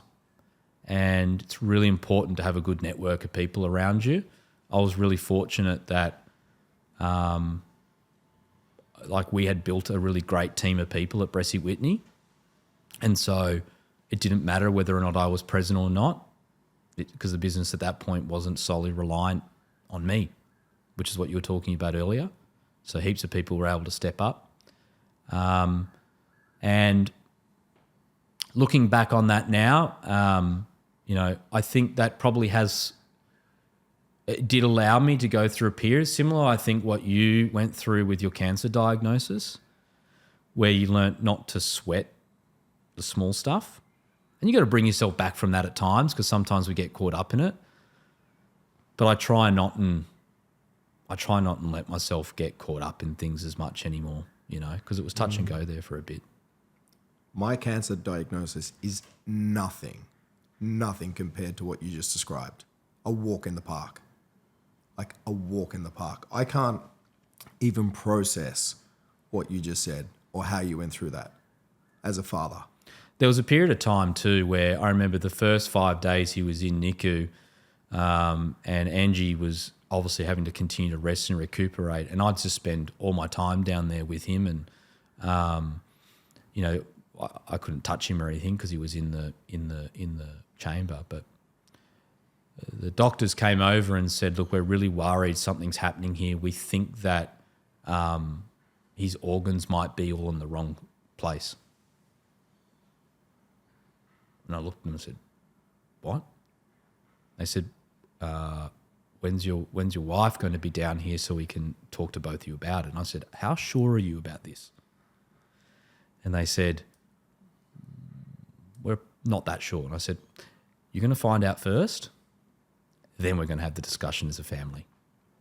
And it's really important to have a good network of people around you. I was really fortunate that like we had built a really great team of people at BresicWhitney. And so it didn't matter whether or not I was present or not, because the business at that point wasn't solely reliant on me, which is what you were talking about earlier. So heaps of people were able to step up. And looking back on that now, you know, I think that probably it did allow me to go through a period similar, I think, what you went through with your cancer diagnosis, where you learnt not to sweat the small stuff. And you got to bring yourself back from that at times, because sometimes we get caught up in it. But I try not and let myself get caught up in things as much anymore, you know, because it was touch and go there for a bit. My cancer diagnosis is nothing compared to what you just described. A walk in the park. Like a walk in the park. I can't even process what you just said or how you went through that as a father. There was a period of time too where I remember the first 5 days he was in NICU, and Angie was obviously having to continue to rest and recuperate, and I'd just spend all my time down there with him, and you know, I couldn't touch him or anything because he was in the chamber. But the doctors came over and said, "Look, we're really worried something's happening here. We think that his organs might be all in the wrong place." And I looked at them and said, "What?" They said, when's your wife going to be down here so we can talk to both of you about it?" And I said, "How sure are you about this?" And they said, "We're not that sure." And I said, "You're going to find out first, then we're going to have the discussion as a family."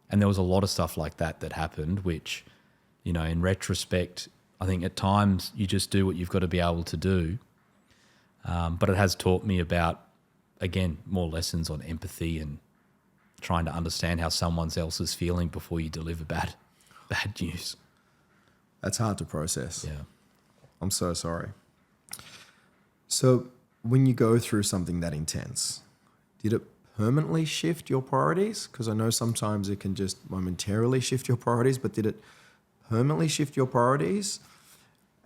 And there was a lot of stuff like that happened, which, you know, in retrospect, I think at times you just do what you've got to be able to do. But it has taught me about, again, more lessons on empathy and trying to understand how someone else is feeling before you deliver bad news. That's hard to process. Yeah. I'm so sorry. So when you go through something that intense, did it permanently shift your priorities? Because I know sometimes it can just momentarily shift your priorities, but did it permanently shift your priorities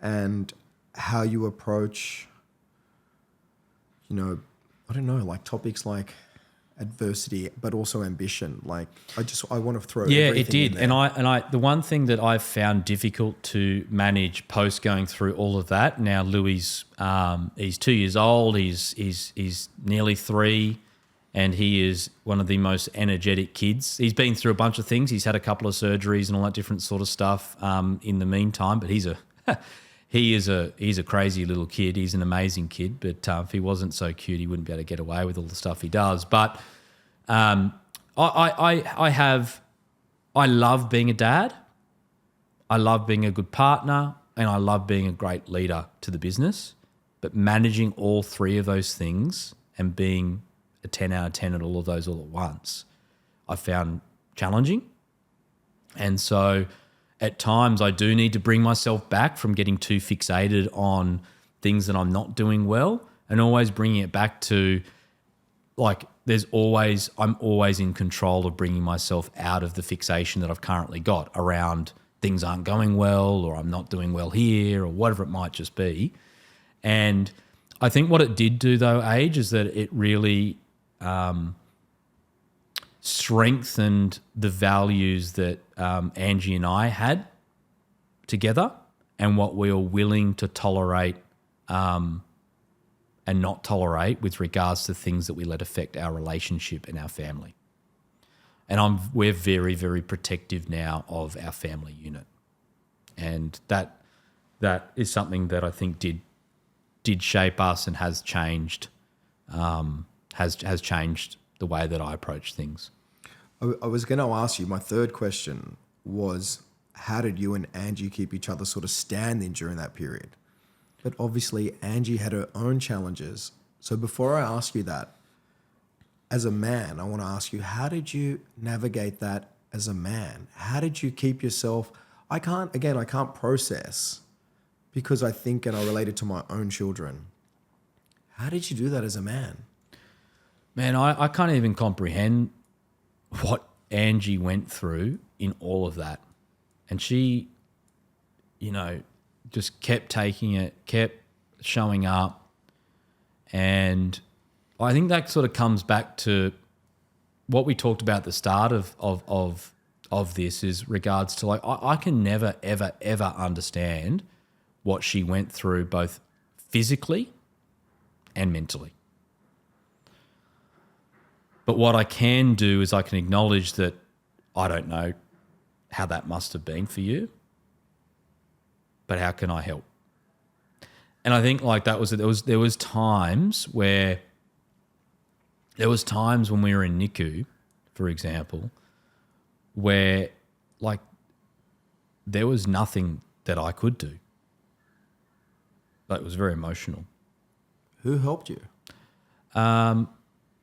and how you approach, you know, I don't know, like topics like adversity, but also ambition. Like I want to throw everything it did. in there. And I the one thing that I've found difficult to manage post going through all of that. Now Louis, he's 2 years old. He's nearly 3, and he is one of the most energetic kids. He's been through a bunch of things. He's had a couple of surgeries and all that different sort of stuff in the meantime. But he's a crazy little kid. He's an amazing kid, but if he wasn't so cute, he wouldn't be able to get away with all the stuff he does. But I love being a dad. I love being a good partner, and I love being a great leader to the business. But managing all three of those things and being a 10 out of 10 at all of those all at once, I found challenging. And so at times I do need to bring myself back from getting too fixated on things that I'm not doing well, and always bringing it back to, I'm always in control of bringing myself out of the fixation that I've currently got around things aren't going well, or I'm not doing well here, or whatever it might just be. And I think what it did do, though, Age, is that it really strengthened the values that Angie and I had together, and what we were willing to tolerate and not tolerate with regards to things that we let affect our relationship and our family. And we're very, very protective now of our family unit, and that is something that I think did shape us and has changed has changed the way that I approach things. I was going to ask you, my third question was, how did you and Angie keep each other sort of standing during that period? But obviously Angie had her own challenges. So before I ask you that, as a man, I want to ask you, how did you navigate that as a man? How did you keep yourself? I can't process, because I think and I relate it to my own children. How did you do that as a man? Man, I can't even comprehend what Angie went through in all of that. And she, just kept taking it, kept showing up. And I think that sort of comes back to what we talked about at the start of this, is regards to, like, I can never, ever, ever understand what she went through, both physically and mentally. But what I can do is I can acknowledge that I don't know how that must have been for you, but how can I help? And I think like there was times when we were in NICU, for example, where like there was nothing that I could do. But it was very emotional. Who helped you?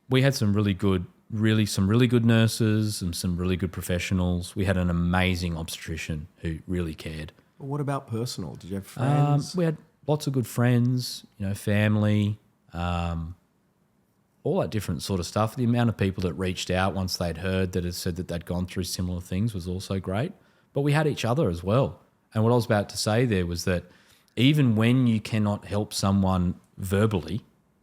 We had some really good nurses and some really good professionals. We had an amazing obstetrician who really cared. But what about personal? Did you have friends? We had lots of good friends, family, all that different sort of stuff. The amount of people that reached out once they'd heard that had said that they'd gone through similar things was also great. But we had each other as well. And what I was about to say there was that even when you cannot help someone verbally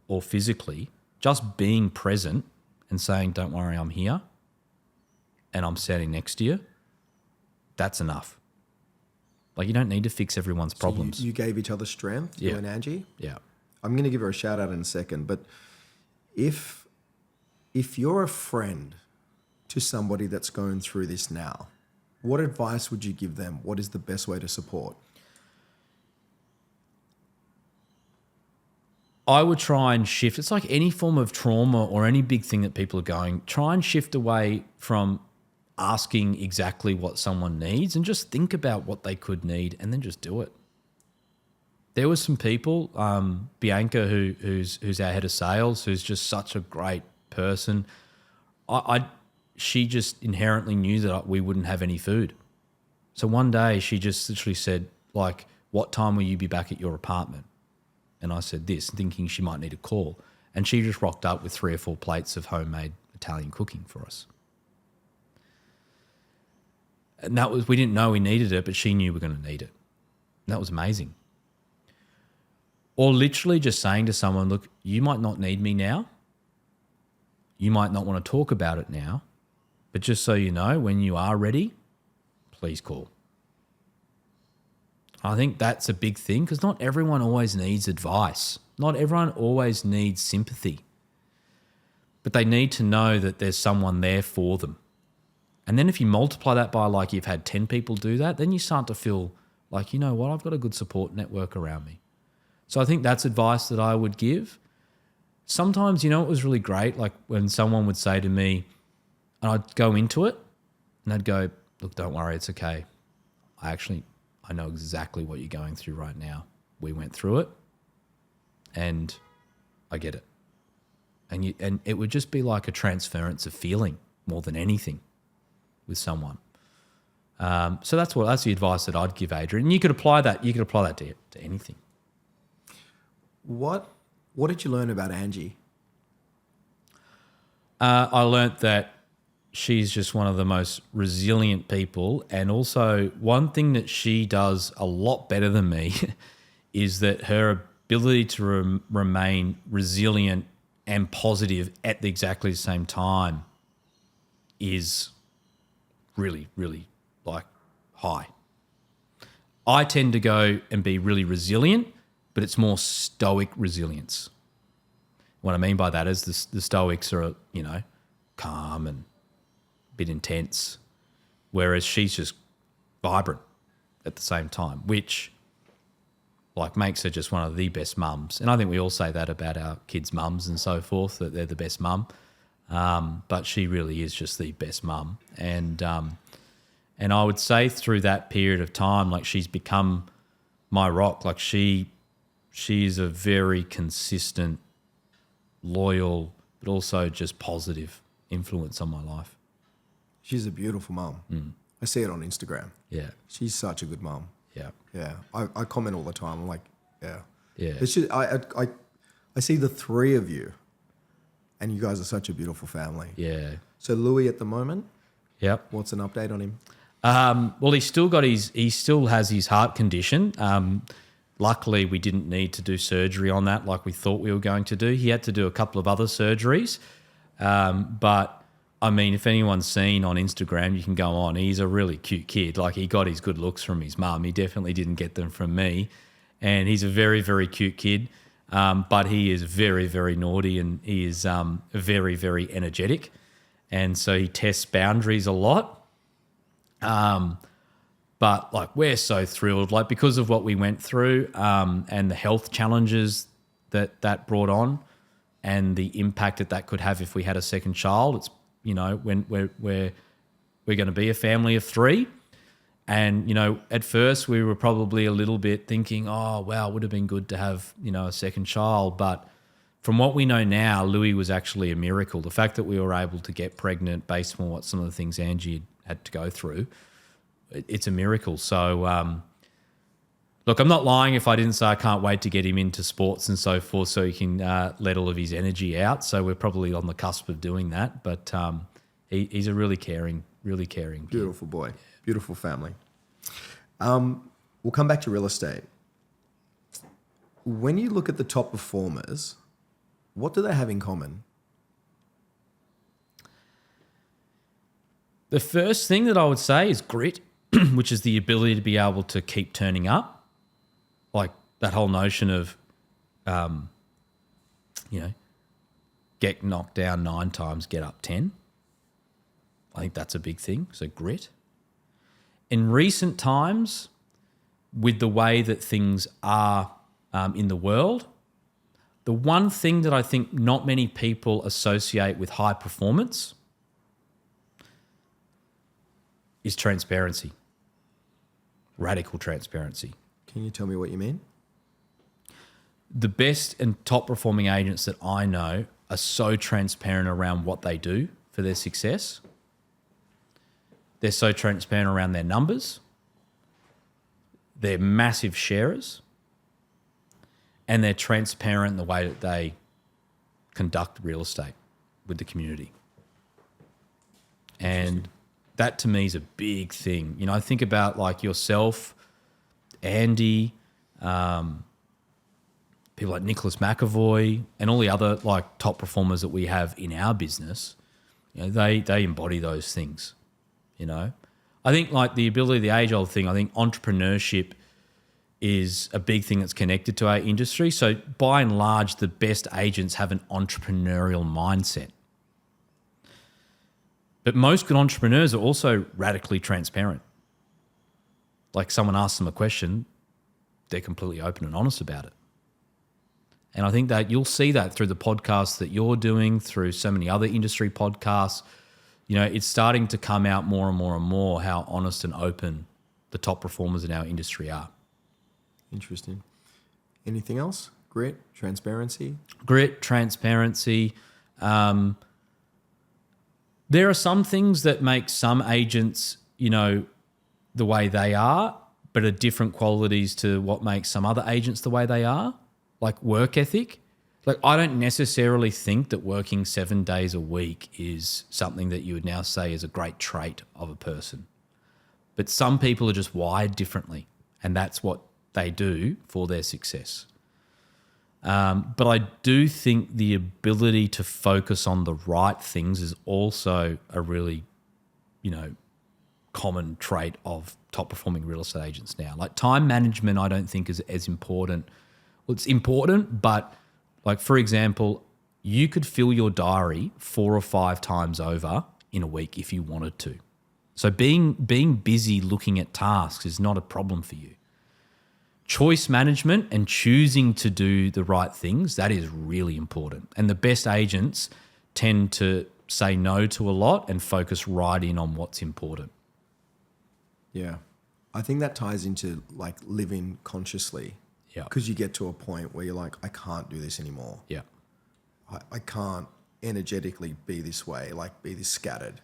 or physically, just being present and saying, don't worry, I'm here and I'm standing next to you, that's enough. Like, you don't need to fix everyone's problems. You gave each other strength, you and Angie? Yeah. I'm going to give her a shout out in a second, but if you're a friend to somebody that's going through this now, what advice would you give them? What is the best way to support? I would try and shift. It's like any form of trauma or any big thing that people are going, try and shift away from asking exactly what someone needs and just think about what they could need and then just do it. There were some people, Bianca, who's our head of sales, who's just such a great person. She just inherently knew that we wouldn't have any food. So one day she just literally said, like, what time will you be back at your apartment? And I said this, thinking she might need a call. And she just rocked up with 3 or 4 plates of homemade Italian cooking for us. And we didn't know we needed it, but she knew we were going to need it. And that was amazing. Or literally just saying to someone, look, you might not need me now. You might not want to talk about it now. But just so you know, when you are ready, please call. I think that's a big thing, because not everyone always needs advice. Not everyone always needs sympathy. But they need to know that there's someone there for them. And then if you multiply that by, like, you've had 10 people do that, then you start to feel like, you know what, I've got a good support network around me. So I think that's advice that I would give. Sometimes, it was really great, like when someone would say to me, and I'd go into it, and I'd go, look, don't worry, it's okay. I know exactly what you're going through right now. We went through it, and I get it. And it would just be like a transference of feeling more than anything with someone. So that's the advice that I'd give Adrian. And you could apply that. You could apply that to anything. What did you learn about Angie? I learnt that she's just one of the most resilient people. And also one thing that she does a lot better than me is that her ability to remain resilient and positive at exactly the same time is really, really like high. I tend to go and be really resilient, but it's more stoic resilience. What I mean by that is the Stoics are, calm and a bit intense, whereas she's just vibrant at the same time, which makes her just one of the best mums. And I think we all say that about our kids' mums and so forth, that they're the best mum. But she really is just the best mum. And I would say through that period of time, she's become my rock. She is a very consistent, loyal, but also just positive influence on my life. She's a beautiful mum. I see it on Instagram. Yeah. She's such a good mum. Yeah. Yeah. I comment all the time. I'm like, yeah. Yeah. It's just, I see the three of you and you guys are such a beautiful family. Yeah. So Louis at the moment, Yep. what's an update on him? Well, he still has his heart condition. Luckily, we didn't need to do surgery on that like we thought we were going to do. He had to do a couple of other surgeries. But, I mean, if anyone's seen on Instagram, you can go on. He's a really cute kid. He got his good looks from his mum. He definitely didn't get them from me. And he's a very, very cute kid. But he is very, very naughty and he is very, very energetic. And so he tests boundaries a lot. But we're so thrilled, because of what we went through and the health challenges that brought on and the impact that could have if we had a second child. It's, when we're going to be a family of three. And, at first we were probably a little bit thinking, oh, wow, it would have been good to have, a second child. But from what we know now, Louis was actually a miracle. The fact that we were able to get pregnant based on what some of the things Angie had to go through, it's a miracle. So, look, I'm not lying if I didn't say I can't wait to get him into sports and so forth so he can let all of his energy out. So we're probably on the cusp of doing that. But he's a really caring kid. Beautiful boy. Beautiful family. We'll come back to real estate. When you look at the top performers, what do they have in common? The first thing that I would say is grit, which is the ability to be able to keep turning up. That whole notion of, get knocked down 9 times, get up 10. I think that's a big thing. So grit. In recent times, with the way that things are in the world, the one thing that I think not many people associate with high performance is transparency, radical transparency. Can you tell me what you mean? The best and top performing agents that I know are so transparent around what they do for their success. They're so transparent around their numbers. They're massive sharers. And they're transparent in the way that they conduct real estate with the community. And that to me is a big thing. I think about yourself, Andy, people like Nicholas McAvoy and all the other top performers that we have in our business. They embody those things. I think the ability, the age-old thing, I think entrepreneurship is a big thing that's connected to our industry. So by and large, the best agents have an entrepreneurial mindset. But most good entrepreneurs are also radically transparent. Someone asks them a question, they're completely open and honest about it. And I think that you'll see that through the podcasts that you're doing, through so many other industry podcasts. It's starting to come out more and more and more how honest and open the top performers in our industry are. Interesting. Anything else? Grit, transparency? Grit, transparency. There are some things that make some agents, the way they are, but are different qualities to what makes some other agents the way they are, like work ethic. Like, I don't necessarily think that working 7 days a week is something that you would now say is a great trait of a person. But some people are just wired differently, and that's what they do for their success. But I do think the ability to focus on the right things is also a really, common trait of top performing real estate agents now. Like, time management, I don't think is as important. Well, it's important, but like, for example, you could fill your diary 4 or 5 times over in a week if you wanted to. So being busy looking at tasks is not a problem for you. Choice management and choosing to do the right things, that is really important. And the best agents tend to say no to a lot and focus right in on what's important. Yeah. I think that ties into like living consciously. Yeah. Because you get to a point where you're like, I can't do this anymore. Yeah. I can't energetically be this way, like be this scattered.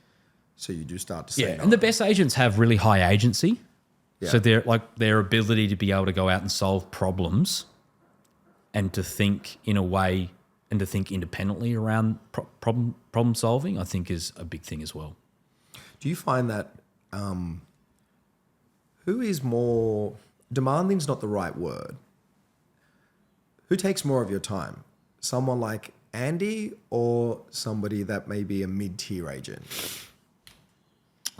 So you do start to say no. And the best agents have really high agency. Yeah. So their ability to be able to go out and solve problems and to think in a way and to think independently around problem solving, I think is a big thing as well. Do you find that who is more demanding's not the right word? Who takes more of your time? Someone like Andy or somebody that may be a mid-tier agent?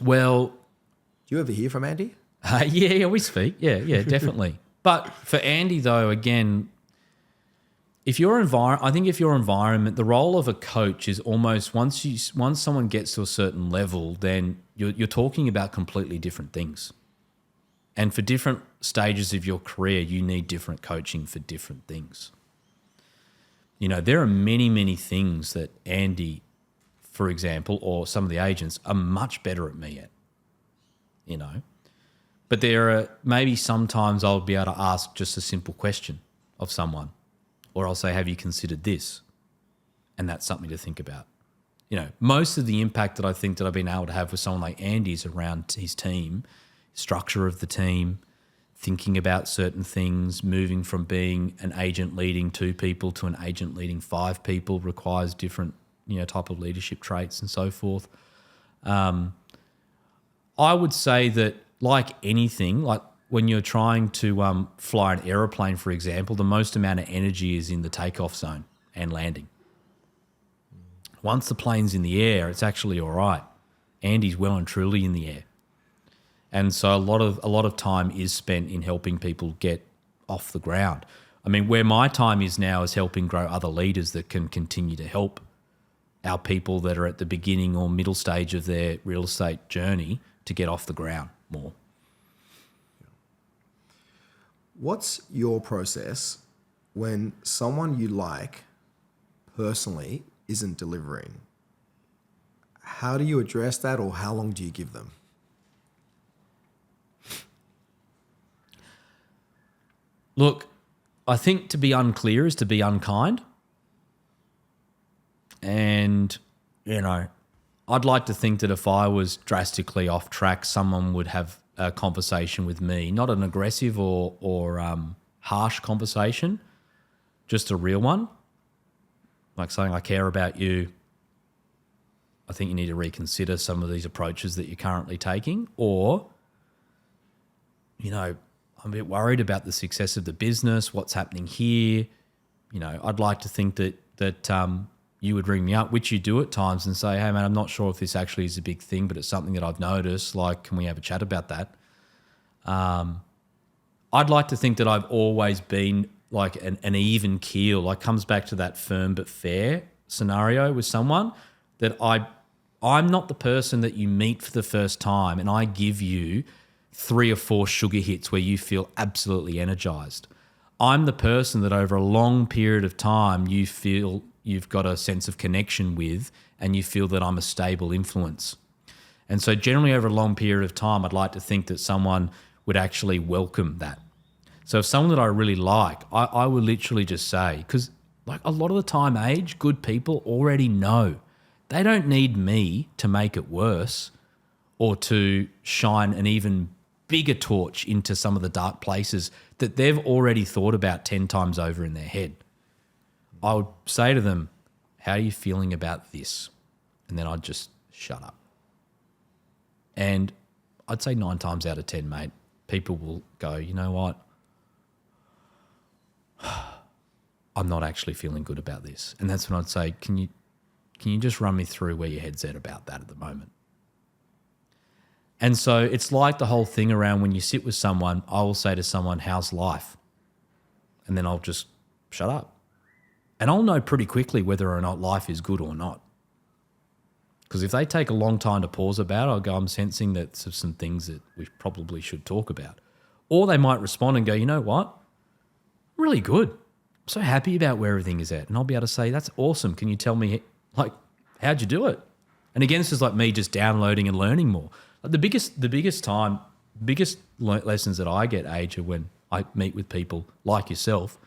Well, do you ever hear from Andy? Yeah, we speak. Yeah, definitely. But for Andy, though, again, I think if your environment, the role of a coach is almost once someone gets to a certain level, then you're talking about completely different things. And for different stages of your career, you need different coaching for different things. There are many, many things that Andy, for example, or some of the agents are much better at me at, But there are maybe sometimes I'll be able to ask just a simple question of someone, or I'll say, have you considered this? And that's something to think about. Most of the impact that I think that I've been able to have with someone like Andy is around his team, structure of the team, thinking about certain things, moving from being an agent leading 2 people to an agent leading 5 people requires different, type of leadership traits and so forth. I would say that like anything, like when you're trying to fly an aeroplane, for example, the most amount of energy is in the takeoff zone and landing. Once the plane's in the air, it's actually all right. Andy's well and truly in the air. And so a lot of time is spent in helping people get off the ground. I mean, where my time is now is helping grow other leaders that can continue to help our people that are at the beginning or middle stage of their real estate journey to get off the ground more. What's your process when someone you like personally isn't delivering? How do you address that, or how long do you give them? Look, I think to be unclear is to be unkind. And, I'd like to think that if I was drastically off track, someone would have a conversation with me, not an aggressive or harsh conversation, just a real one, like saying, I care about you. I think you need to reconsider some of these approaches that you're currently taking, or, I'm a bit worried about the success of the business, what's happening here. I'd like to think that you would ring me up, which you do at times, and say, hey, man, I'm not sure if this actually is a big thing, but it's something that I've noticed. Like, can we have a chat about that? I'd like to think that I've always been like an even keel, like comes back to that firm but fair scenario with someone, that I'm not the person that you meet for the first time and I give you 3 or 4 sugar hits where you feel absolutely energized. I'm the person that over a long period of time you feel you've got a sense of connection with, and you feel that I'm a stable influence. And so generally over a long period of time, I'd like to think that someone would actually welcome that. So if someone that I really like, I would literally just say, because like a lot of the time, good people already know. They don't need me to make it worse or to shine an even bigger torch into some of the dark places that they've already thought about 10 times over in their head. I would say to them, how are you feeling about this? And then I'd just shut up. And I'd say 9 times out of 10, mate, people will go, you know what? I'm not actually feeling good about this. And that's when I'd say, can you just run me through where your head's at about that at the moment? And so it's like the whole thing around when you sit with someone, I will say to someone, how's life? And then I'll just shut up. And I'll know pretty quickly whether or not life is good or not. Because if they take a long time to pause about it, I'll go, I'm sensing that there's some things that we probably should talk about. Or they might respond and go, you know what? Really good. I'm so happy about where everything is at. And I'll be able to say, that's awesome. Can you tell me, like, how'd you do it? And again, this is like me just downloading and learning more. Like the biggest lessons that I get, Age, are when I meet with people like yourself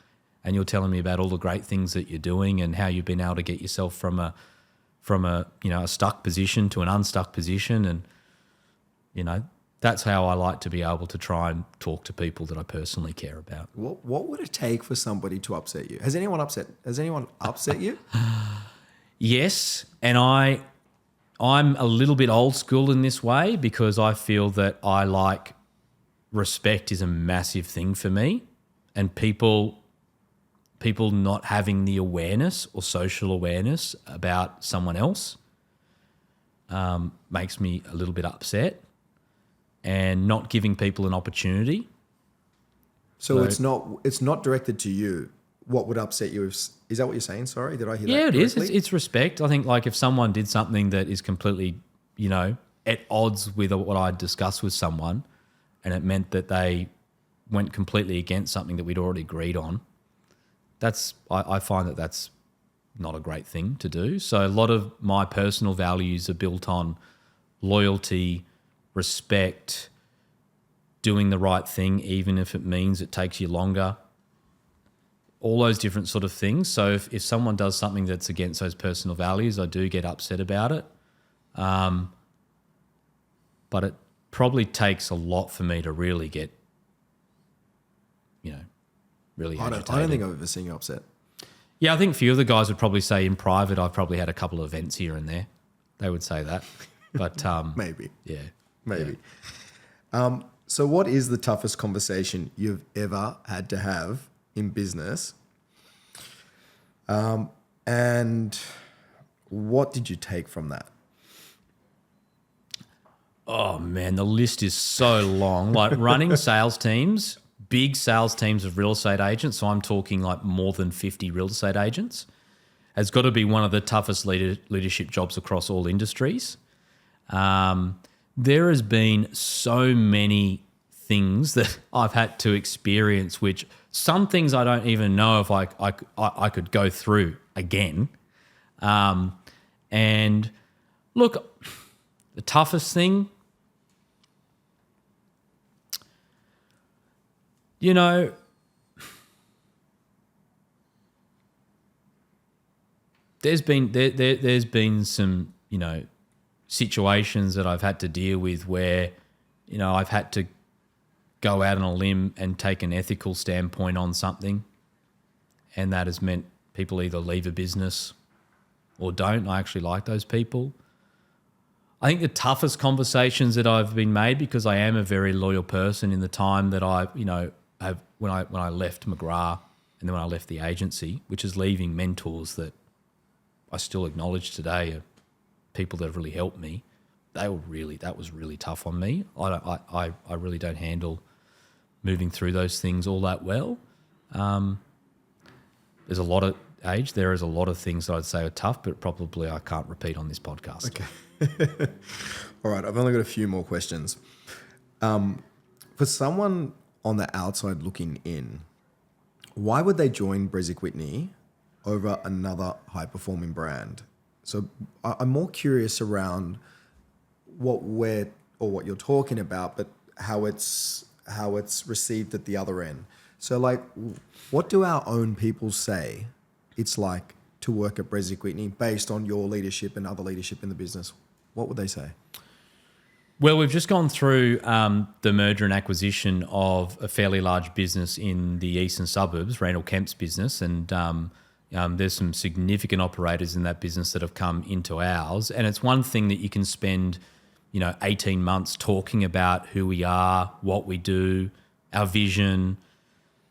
and you're telling me about all the great things that you're doing and how you've been able to get yourself from a a stuck position to an unstuck position. And, that's how I like to be able to try and talk to people that I personally care about. What would it take for somebody to upset you? Has anyone upset you? Yes, and I'm a little bit old school in this way because I feel that respect is a massive thing for me, and people not having the awareness or social awareness about someone else makes me a little bit upset, and not giving people an opportunity. So it's not directed to you. What would upset you? Is that what you're saying? Sorry, did I hear that correctly? Yeah, it is. It's respect. I think like if someone did something that is completely, at odds with what I discussed with someone, and it meant that they went completely against something that we'd already agreed on, I find that that's not a great thing to do. So a lot of my personal values are built on loyalty, respect, doing the right thing, even if it means it takes you longer, all those different sort of things. So if someone does something that's against those personal values, I do get upset about it. But it probably takes a lot for me to really get, really agitated. I don't think I've ever seen you upset. Yeah, I think a few of the guys would probably say in private I've probably had a couple of events here and there. They would say that. But maybe. Yeah. Maybe. Yeah. So what is the toughest conversation you've ever had to have in business? And what did you take from that? Oh man, the list is so long. Like running sales teams, big sales teams of real estate agents. So I'm talking like more than 50 real estate agents. Has got to be one of the toughest leadership jobs across all industries. There has been so many things that I've had to experience, which some things I don't even know if I could go through again. And look, the toughest thing, there's been some, situations that I've had to deal with where, I've had to go out on a limb and take an ethical standpoint on something, and that has meant people either leave a business or don't. I actually like those people. I think the toughest conversations that I've been made, because I am a very loyal person, in the time that I, have when I left McGrath and then when I left the agency, which is leaving mentors that I still acknowledge today are people that have really helped me. That was really tough on me. I really don't handle moving through those things all that well. There is a lot of things that I'd say are tough, but probably I can't repeat on this podcast. Okay. All right. I've only got a few more questions. For someone on the outside looking in, why would they join BresicWhitney over another high-performing brand? So I'm more curious around what you're talking about, but how it's received at the other end. So like, what do our own people say it's like to work at BresicWhitney based on your leadership and other leadership in the business? What would they say? Well, we've just gone through the merger and acquisition of a fairly large business in the eastern suburbs, Randall Kemp's business, and There's some significant operators in that business that have come into ours, and it's one thing that you can spend, 18 months talking about who we are, what we do, our vision.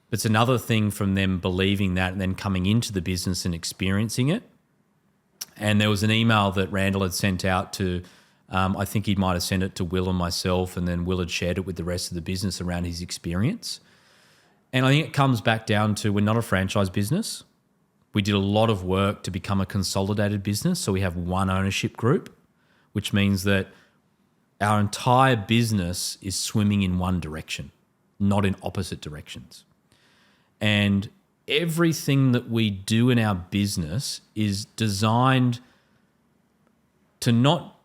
But it's another thing from them believing that and then coming into the business and experiencing it. And there was an email that Randall had sent out to, I think he might have sent it to Will and myself, and then Will had shared it with the rest of the business around his experience. And I think it comes back down to, we're not a franchise business. We did a lot of work to become a consolidated business. So we have one ownership group, which means that our entire business is swimming in one direction, not in opposite directions. And everything that we do in our business is designed to not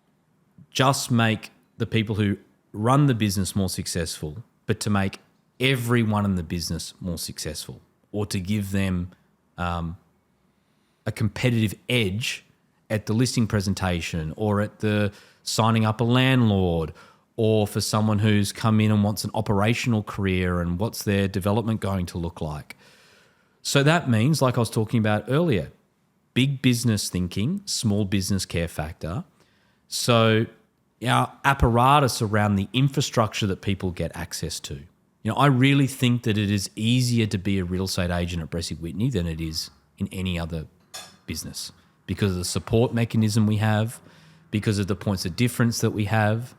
just make the people who run the business more successful, but to make everyone in the business more successful, or to give them a competitive edge at the listing presentation, or at the signing up a landlord, or for someone who's come in and wants an operational career and what's their development going to look like. So that means, like I was talking about earlier, big business thinking, small business care factor. So our apparatus around the infrastructure that people get access to. I really think that it is easier to be a real estate agent at BresicWhitney than it is in any other business, because of the support mechanism we have, because of the points of difference that we have.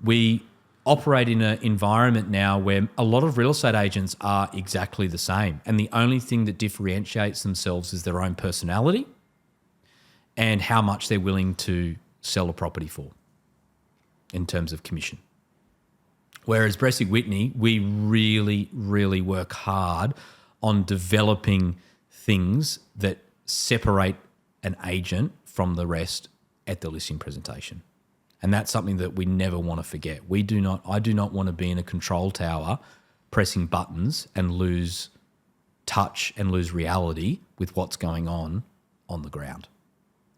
We operate in an environment now where a lot of real estate agents are exactly the same, and the only thing that differentiates themselves is their own personality and how much they're willing to sell a property for in terms of commission. Whereas BresicWhitney, we really, really work hard on developing things that separate an agent from the rest at the listing presentation. And that's something that we never want to forget. I do not want to be in a control tower pressing buttons and lose touch and lose reality with what's going on the ground.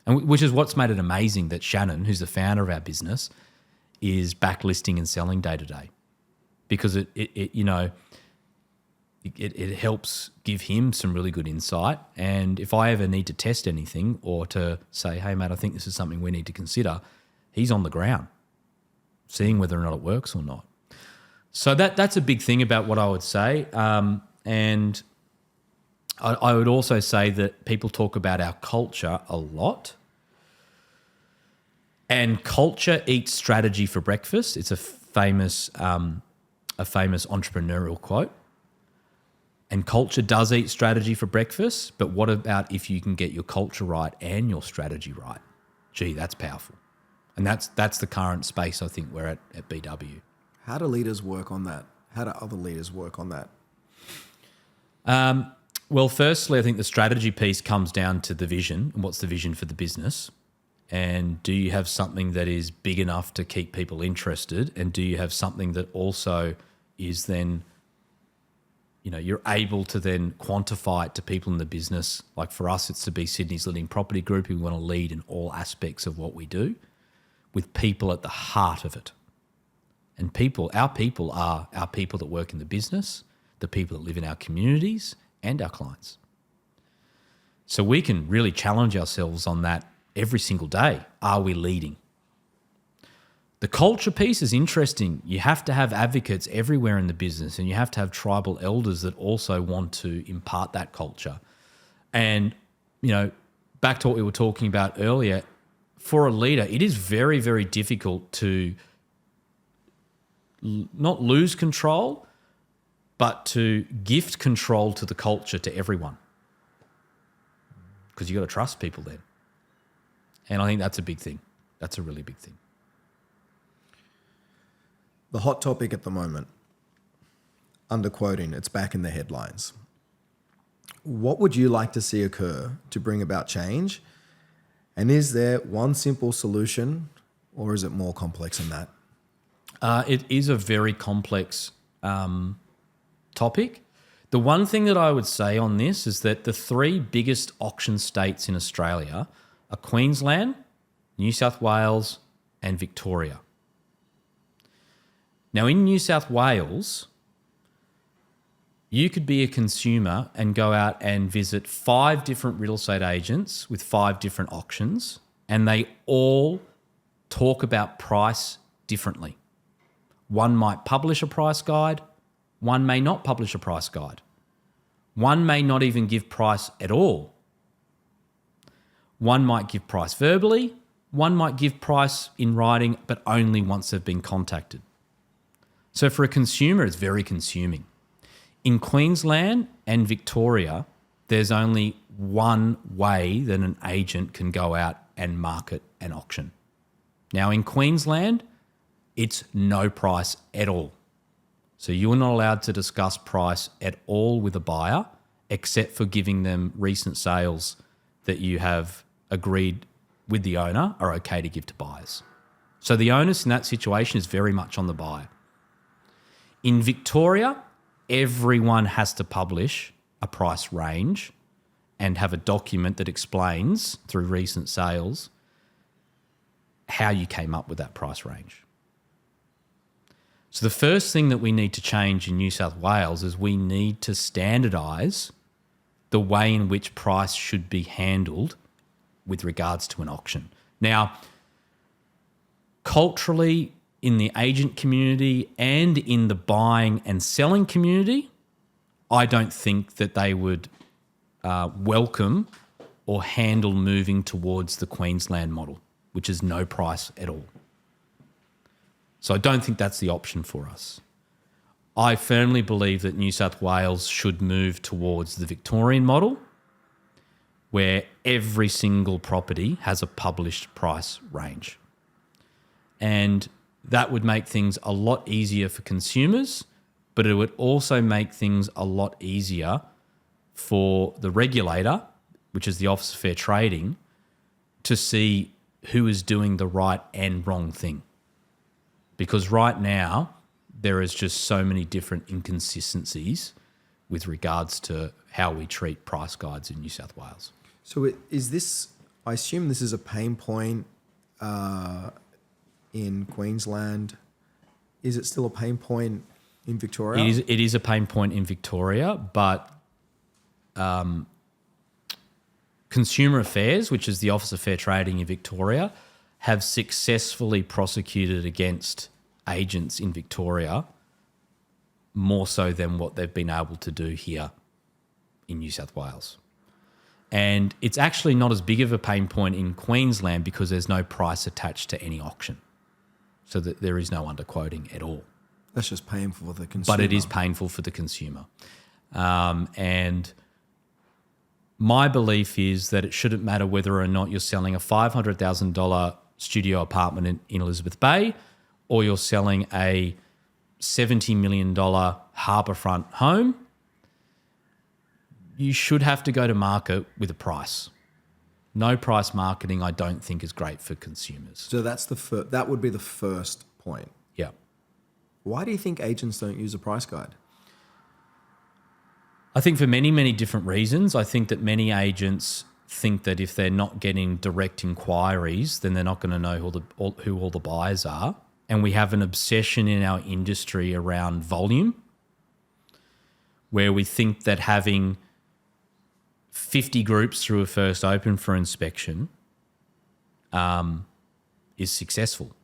And which is what's made it amazing that Shannon, who's the founder of our business, is back listing and selling day to day, because it helps give him some really good insight. And if I ever need to test anything or to say, hey, mate, I think this is something we need to consider, he's on the ground seeing whether or not it works or not. So that's a big thing about what I would say. And I would also say that people talk about our culture a lot. And culture eats strategy for breakfast. It's a famous entrepreneurial quote. And culture does eat strategy for breakfast, but what about if you can get your culture right and your strategy right? Gee, that's powerful. And that's the current space I think we're at BW. How do leaders work on that? How do other leaders work on that? Well, firstly, I think the strategy piece comes down to the vision and what's the vision for the business. And do you have something that is big enough to keep people interested? And do you have something that also is then, you're able to then quantify it to people in the business? Like for us, it's to be Sydney's leading property group. We want to lead in all aspects of what we do, with people at the heart of it. And our people are our people that work in the business, the people that live in our communities, and our clients. So we can really challenge ourselves on that every single day. Are we leading? The culture piece is interesting. You have to have advocates everywhere in the business, and you have to have tribal elders that also want to impart that culture. And, back to what we were talking about earlier, for a leader, it is very, very difficult to not lose control, but to gift control to the culture to everyone. Because you've got to trust people then. And I think that's a big thing. That's a really big thing. The hot topic at the moment, underquoting, it's back in the headlines. What would you like to see occur to bring about change? And is there one simple solution, or is it more complex than that? It is a very complex topic. The one thing that I would say on this is that the three biggest auction states in Australia are Queensland, New South Wales, and Victoria. Now, in New South Wales, You could be a consumer and go out and visit 5 different real estate agents with 5 different auctions, and they all talk about price differently. One might publish a price guide, one may not publish a price guide. One may not even give price at all. One might give price verbally, one might give price in writing, but only once they've been contacted. So for a consumer, it's very consuming. In Queensland and Victoria, there's only one way that an agent can go out and market an auction. Now in Queensland, it's no price at all. So you're not allowed to discuss price at all with a buyer, except for giving them recent sales that you have agreed with the owner are okay to give to buyers. So the onus in that situation is very much on the buyer. In Victoria, everyone has to publish a price range and have a document that explains through recent sales how you came up with that price range. So the first thing that we need to change in New South Wales is we need to standardise the way in which price should be handled with regards to an auction. Now, culturally, in the agent community and in the buying and selling community, I don't think that they would welcome or handle moving towards the Queensland model, which is no price at all. So I don't think that's the option for us. I firmly believe that New South Wales should move towards the Victorian model, where every single property has a published price range. And that would make things a lot easier for consumers, but it would also make things a lot easier for the regulator, which is the Office of Fair Trading, to see who is doing the right and wrong thing. Because right now, there is just so many different inconsistencies with regards to how we treat price guides in New South Wales. So is this, I assume this is a pain point in Queensland. Is it still a pain point in Victoria? It is a pain point in Victoria, but Consumer Affairs, which is the Office of Fair Trading in Victoria, have successfully prosecuted against agents in Victoria more so than what they've been able to do here in New South Wales. And it's actually not as big of a pain point in Queensland because there's no price attached to any auction. So that there is no underquoting at all. That's just painful for the consumer. But it is painful for the consumer. And my belief is that it shouldn't matter whether or not you're selling a $500,000 studio apartment in Elizabeth Bay or you're selling a $70 million harbourfront home. You should have to go to market with a price. No price marketing, I don't think, is great for consumers. So that's that would be the first point. Yeah. Why do you think agents don't use a price guide? I think for many, many different reasons. I think that many agents think that if they're not getting direct inquiries, then they're not going to know who all the buyers are. And we have an obsession in our industry around volume, where we think that having 50 groups through a first open for inspection is successful.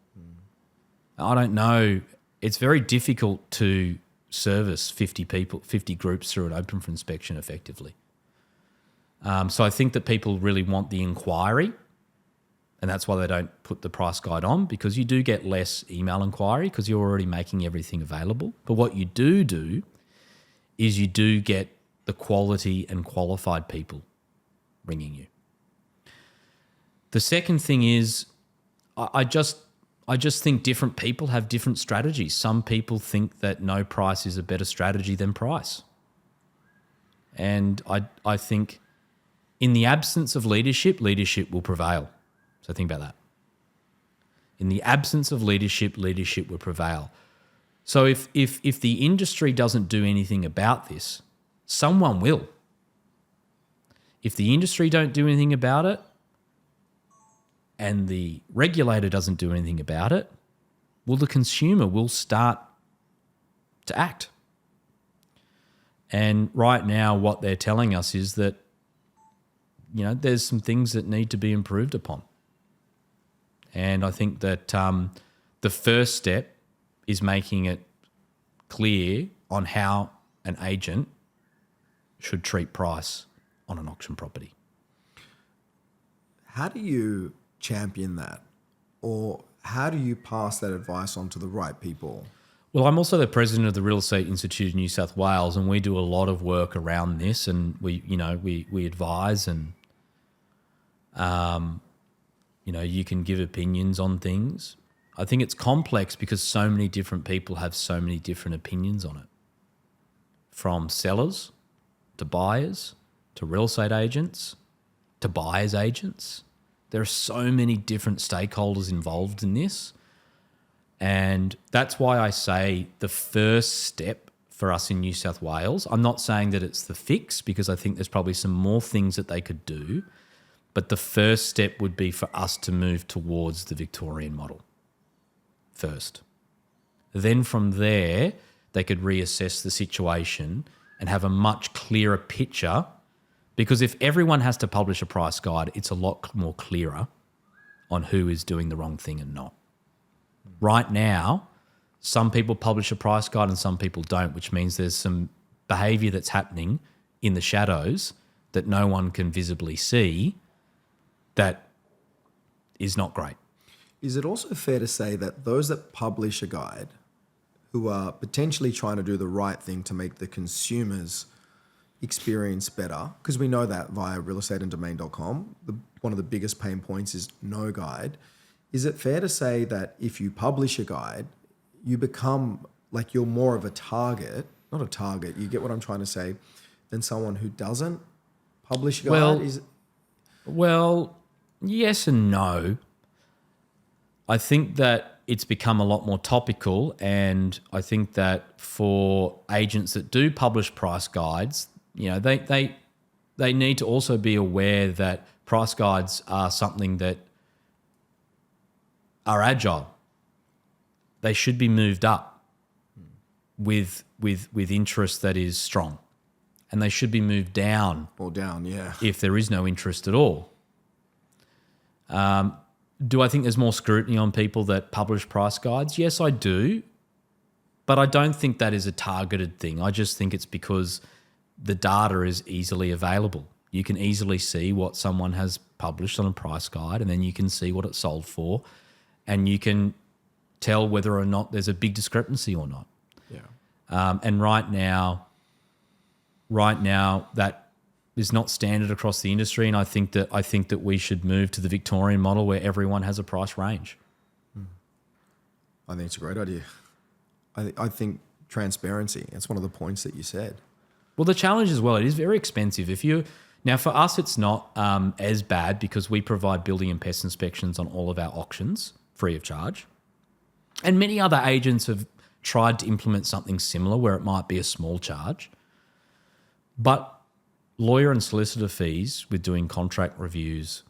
I don't know. It's very difficult to service 50 groups through an open for inspection effectively. So I think that people really want the inquiry, and that's why they don't put the price guide on, because you do get less email inquiry because you're already making everything available. But what you do is you do get the quality and qualified people ringing you. The second thing is I just think different people have different strategies. Some people think that no price is a better strategy than price. And I think in the absence of leadership will prevail. So think about that. In the absence of leadership will prevail. So if the industry doesn't do anything about this, someone will. If the industry don't do anything about it and the regulator doesn't do anything about it, well, the consumer will start to act. And right now what they're telling us is that, there's some things that need to be improved upon. And I think that the first step is making it clear on how an agent should treat price on an auction property. How do you champion that? Or how do you pass that advice on to the right people? Well, I'm also the president of the Real Estate Institute of New South Wales, and we do a lot of work around this, and we advise, and you can give opinions on things. I think it's complex because so many different people have so many different opinions on it, from sellers to buyers to real estate agents to buyers agents. There are so many different stakeholders involved in this. And that's why I say the first step for us in New South Wales, I'm not saying that it's the fix, because I think there's probably some more things that they could do, but the first step would be for us to move towards the Victorian model first. Then from there, they could reassess the situation and have a much clearer picture, because if everyone has to publish a price guide, it's a lot more clearer on who is doing the wrong thing and not. Right now, some people publish a price guide and some people don't, which means there's some behaviour that's happening in the shadows that no one can visibly see that is not great. Is it also fair to say that those that publish a guide, who are potentially trying to do the right thing to make the consumer's experience better, because we know that via realestateanddomain.com, one of the biggest pain points is no guide. Is it fair to say that if you publish a guide, you become like you're more of a target, not a target, you get what I'm trying to say, than someone who doesn't publish a guide? Well, yes and no. I think that it's become a lot more topical, and I think that for agents that do publish price guides, they need to also be aware that price guides are something that are agile. They should be moved up with interest that is strong, and they should be moved down. Or down, yeah. If there is no interest at all. Do I think there's more scrutiny on people that publish price guides? Yes, I do. But I don't think that is a targeted thing. I just think it's because the data is easily available. You can easily see what someone has published on a price guide, and then you can see what it sold for, and you can tell whether or not there's a big discrepancy or not. Yeah. And right now that is not standard across the industry, and I think that we should move to the Victorian model where everyone has a price range. I think it's a great idea. I think transparency, it's one of the points that you said. Well, the challenge as well, it is very expensive. Now for us, it's not as bad because we provide building and pest inspections on all of our auctions free of charge. And many other agents have tried to implement something similar where it might be a small charge. But lawyer and solicitor fees with doing contract reviews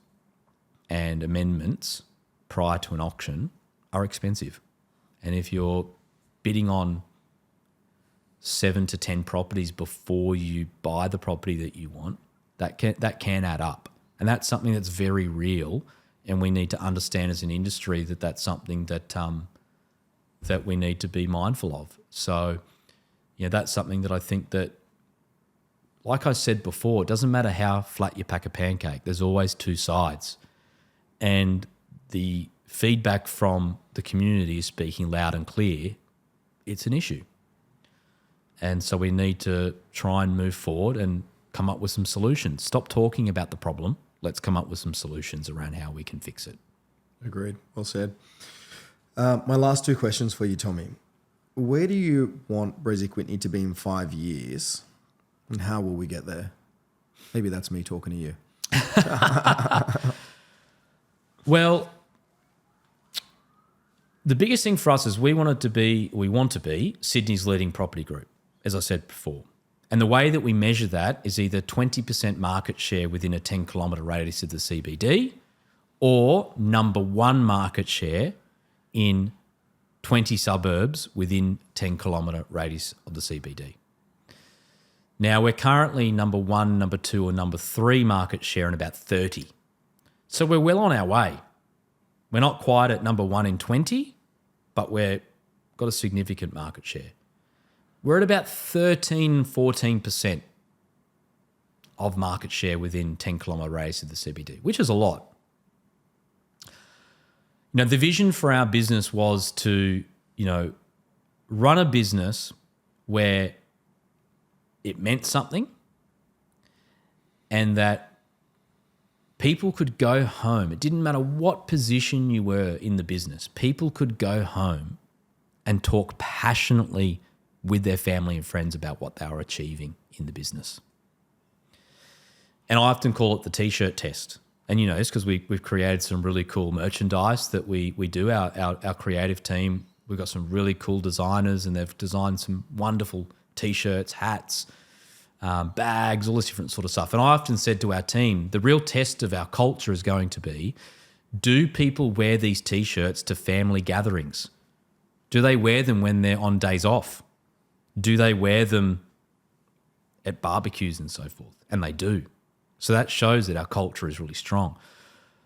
and amendments prior to an auction are expensive. And if you're bidding on 7 to 10 properties before you buy the property that you want, that can add up. And that's something that's very real, and we need to understand as an industry that that's something that that we need to be mindful of. So, that's something that I think that, like I said before, it doesn't matter how flat you pack a pancake, there's always two sides. And the feedback from the community is speaking loud and clear. It's an issue. And so we need to try and move forward and come up with some solutions. Stop talking about the problem. Let's come up with some solutions around how we can fix it. Agreed. Well said. My last two questions for you, Tommy. Where do you want BresicWhitney to be in 5 years, and how will we get there? Maybe that's me talking to you. Well, the biggest thing for us is we want to be Sydney's leading property group, as I said before. And the way that we measure that is either 20% market share within a 10-kilometre radius of the CBD, or number one market share in 20 suburbs within 10-kilometre radius of the CBD. Now, we're currently number 1, number 2, or number 3 market share in about 30. So we're well on our way. We're not quite at number 1 in 20, but we've got a significant market share. We're at about 13, 14% of market share within 10-kilometre radius of the CBD, which is a lot. The vision for our business was to, run a business where it meant something and that people could go home. It didn't matter what position you were in the business. People could go home and talk passionately with their family and friends about what they were achieving in the business. And I often call it the T-shirt test. And it's because we've created some really cool merchandise that we do. Our creative team, we've got some really cool designers, and they've designed some wonderful T-shirts, hats, bags, all this different sort of stuff. And I often said to our team, the real test of our culture is going to be, do people wear these T-shirts to family gatherings? Do they wear them when they're on days off? Do they wear them at barbecues and so forth? And they do. So that shows that our culture is really strong.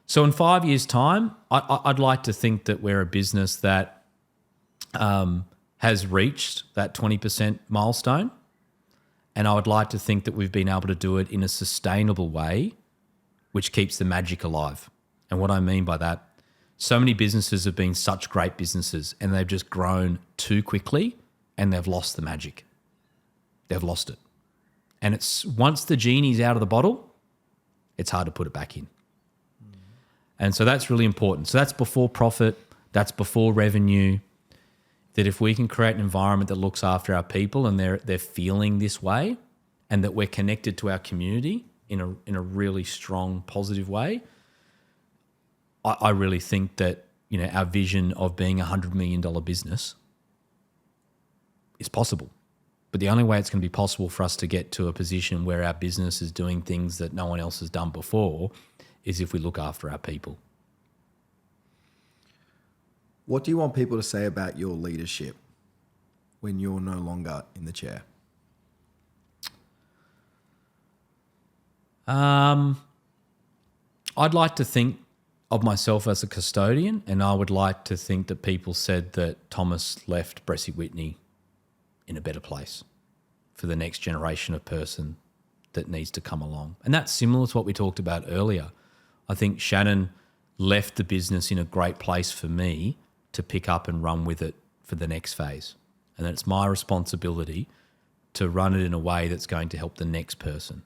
So in 5 years' time, I'd like to think that we're a business that has reached that 20% milestone. And I would like to think that we've been able to do it in a sustainable way, which keeps the magic alive. And what I mean by that, so many businesses have been such great businesses and they've just grown too quickly and they've lost the magic. They've lost it. And it's once the genie's out of the bottle, it's hard to put it back in. And so that's really important. So that's before profit, that's before revenue, that if we can create an environment that looks after our people and they're feeling this way and that we're connected to our community in a really strong, positive way, I really think that our vision of being $100 million business is possible. But the only way it's going to be possible for us to get to a position where our business is doing things that no one else has done before is if we look after our people. What do you want people to say about your leadership when you're no longer in the chair? I'd like to think of myself as a custodian, and I would like to think that people said that Thomas left BresicWhitney in a better place for the next generation of person that needs to come along. And that's similar to what we talked about earlier. I think Shannon left the business in a great place for me to pick up and run with it for the next phase. And then it's my responsibility to run it in a way that's going to help the next person.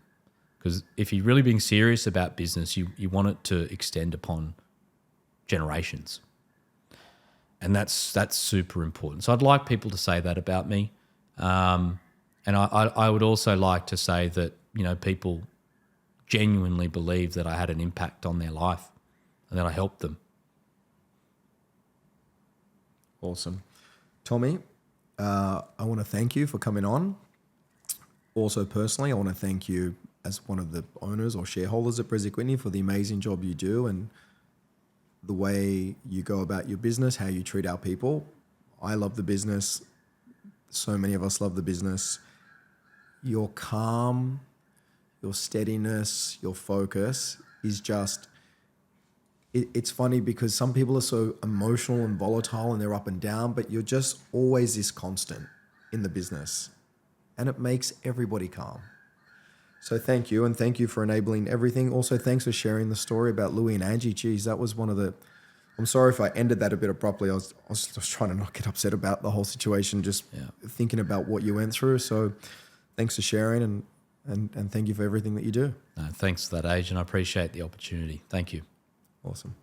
Because if you're really being serious about business, you want it to extend upon generations. And that's super important. So I'd like people to say that about me. And I would also like to say that, people genuinely believe that I had an impact on their life and that I helped them. Awesome. Tommy, I want to thank you for coming on. Also, personally, I want to thank you as one of the owners or shareholders at BresicWhitney for the amazing job you do and the way you go about your business, how you treat our people. I love the business. So many of us love the business. Your calm, your steadiness, your focus is just, it's funny because some people are so emotional and volatile and they're up and down, but you're just always this constant in the business and it makes everybody calm. So thank you, and thank you for enabling everything. Also, thanks for sharing the story about Louie and Angie. Geez, that was one of the, I'm sorry if I ended that a bit abruptly. I was trying to not get upset about the whole situation, just thinking about what you went through. So thanks for sharing and thank you for everything that you do. No, thanks for that, Adrian. I appreciate the opportunity. Thank you. Awesome.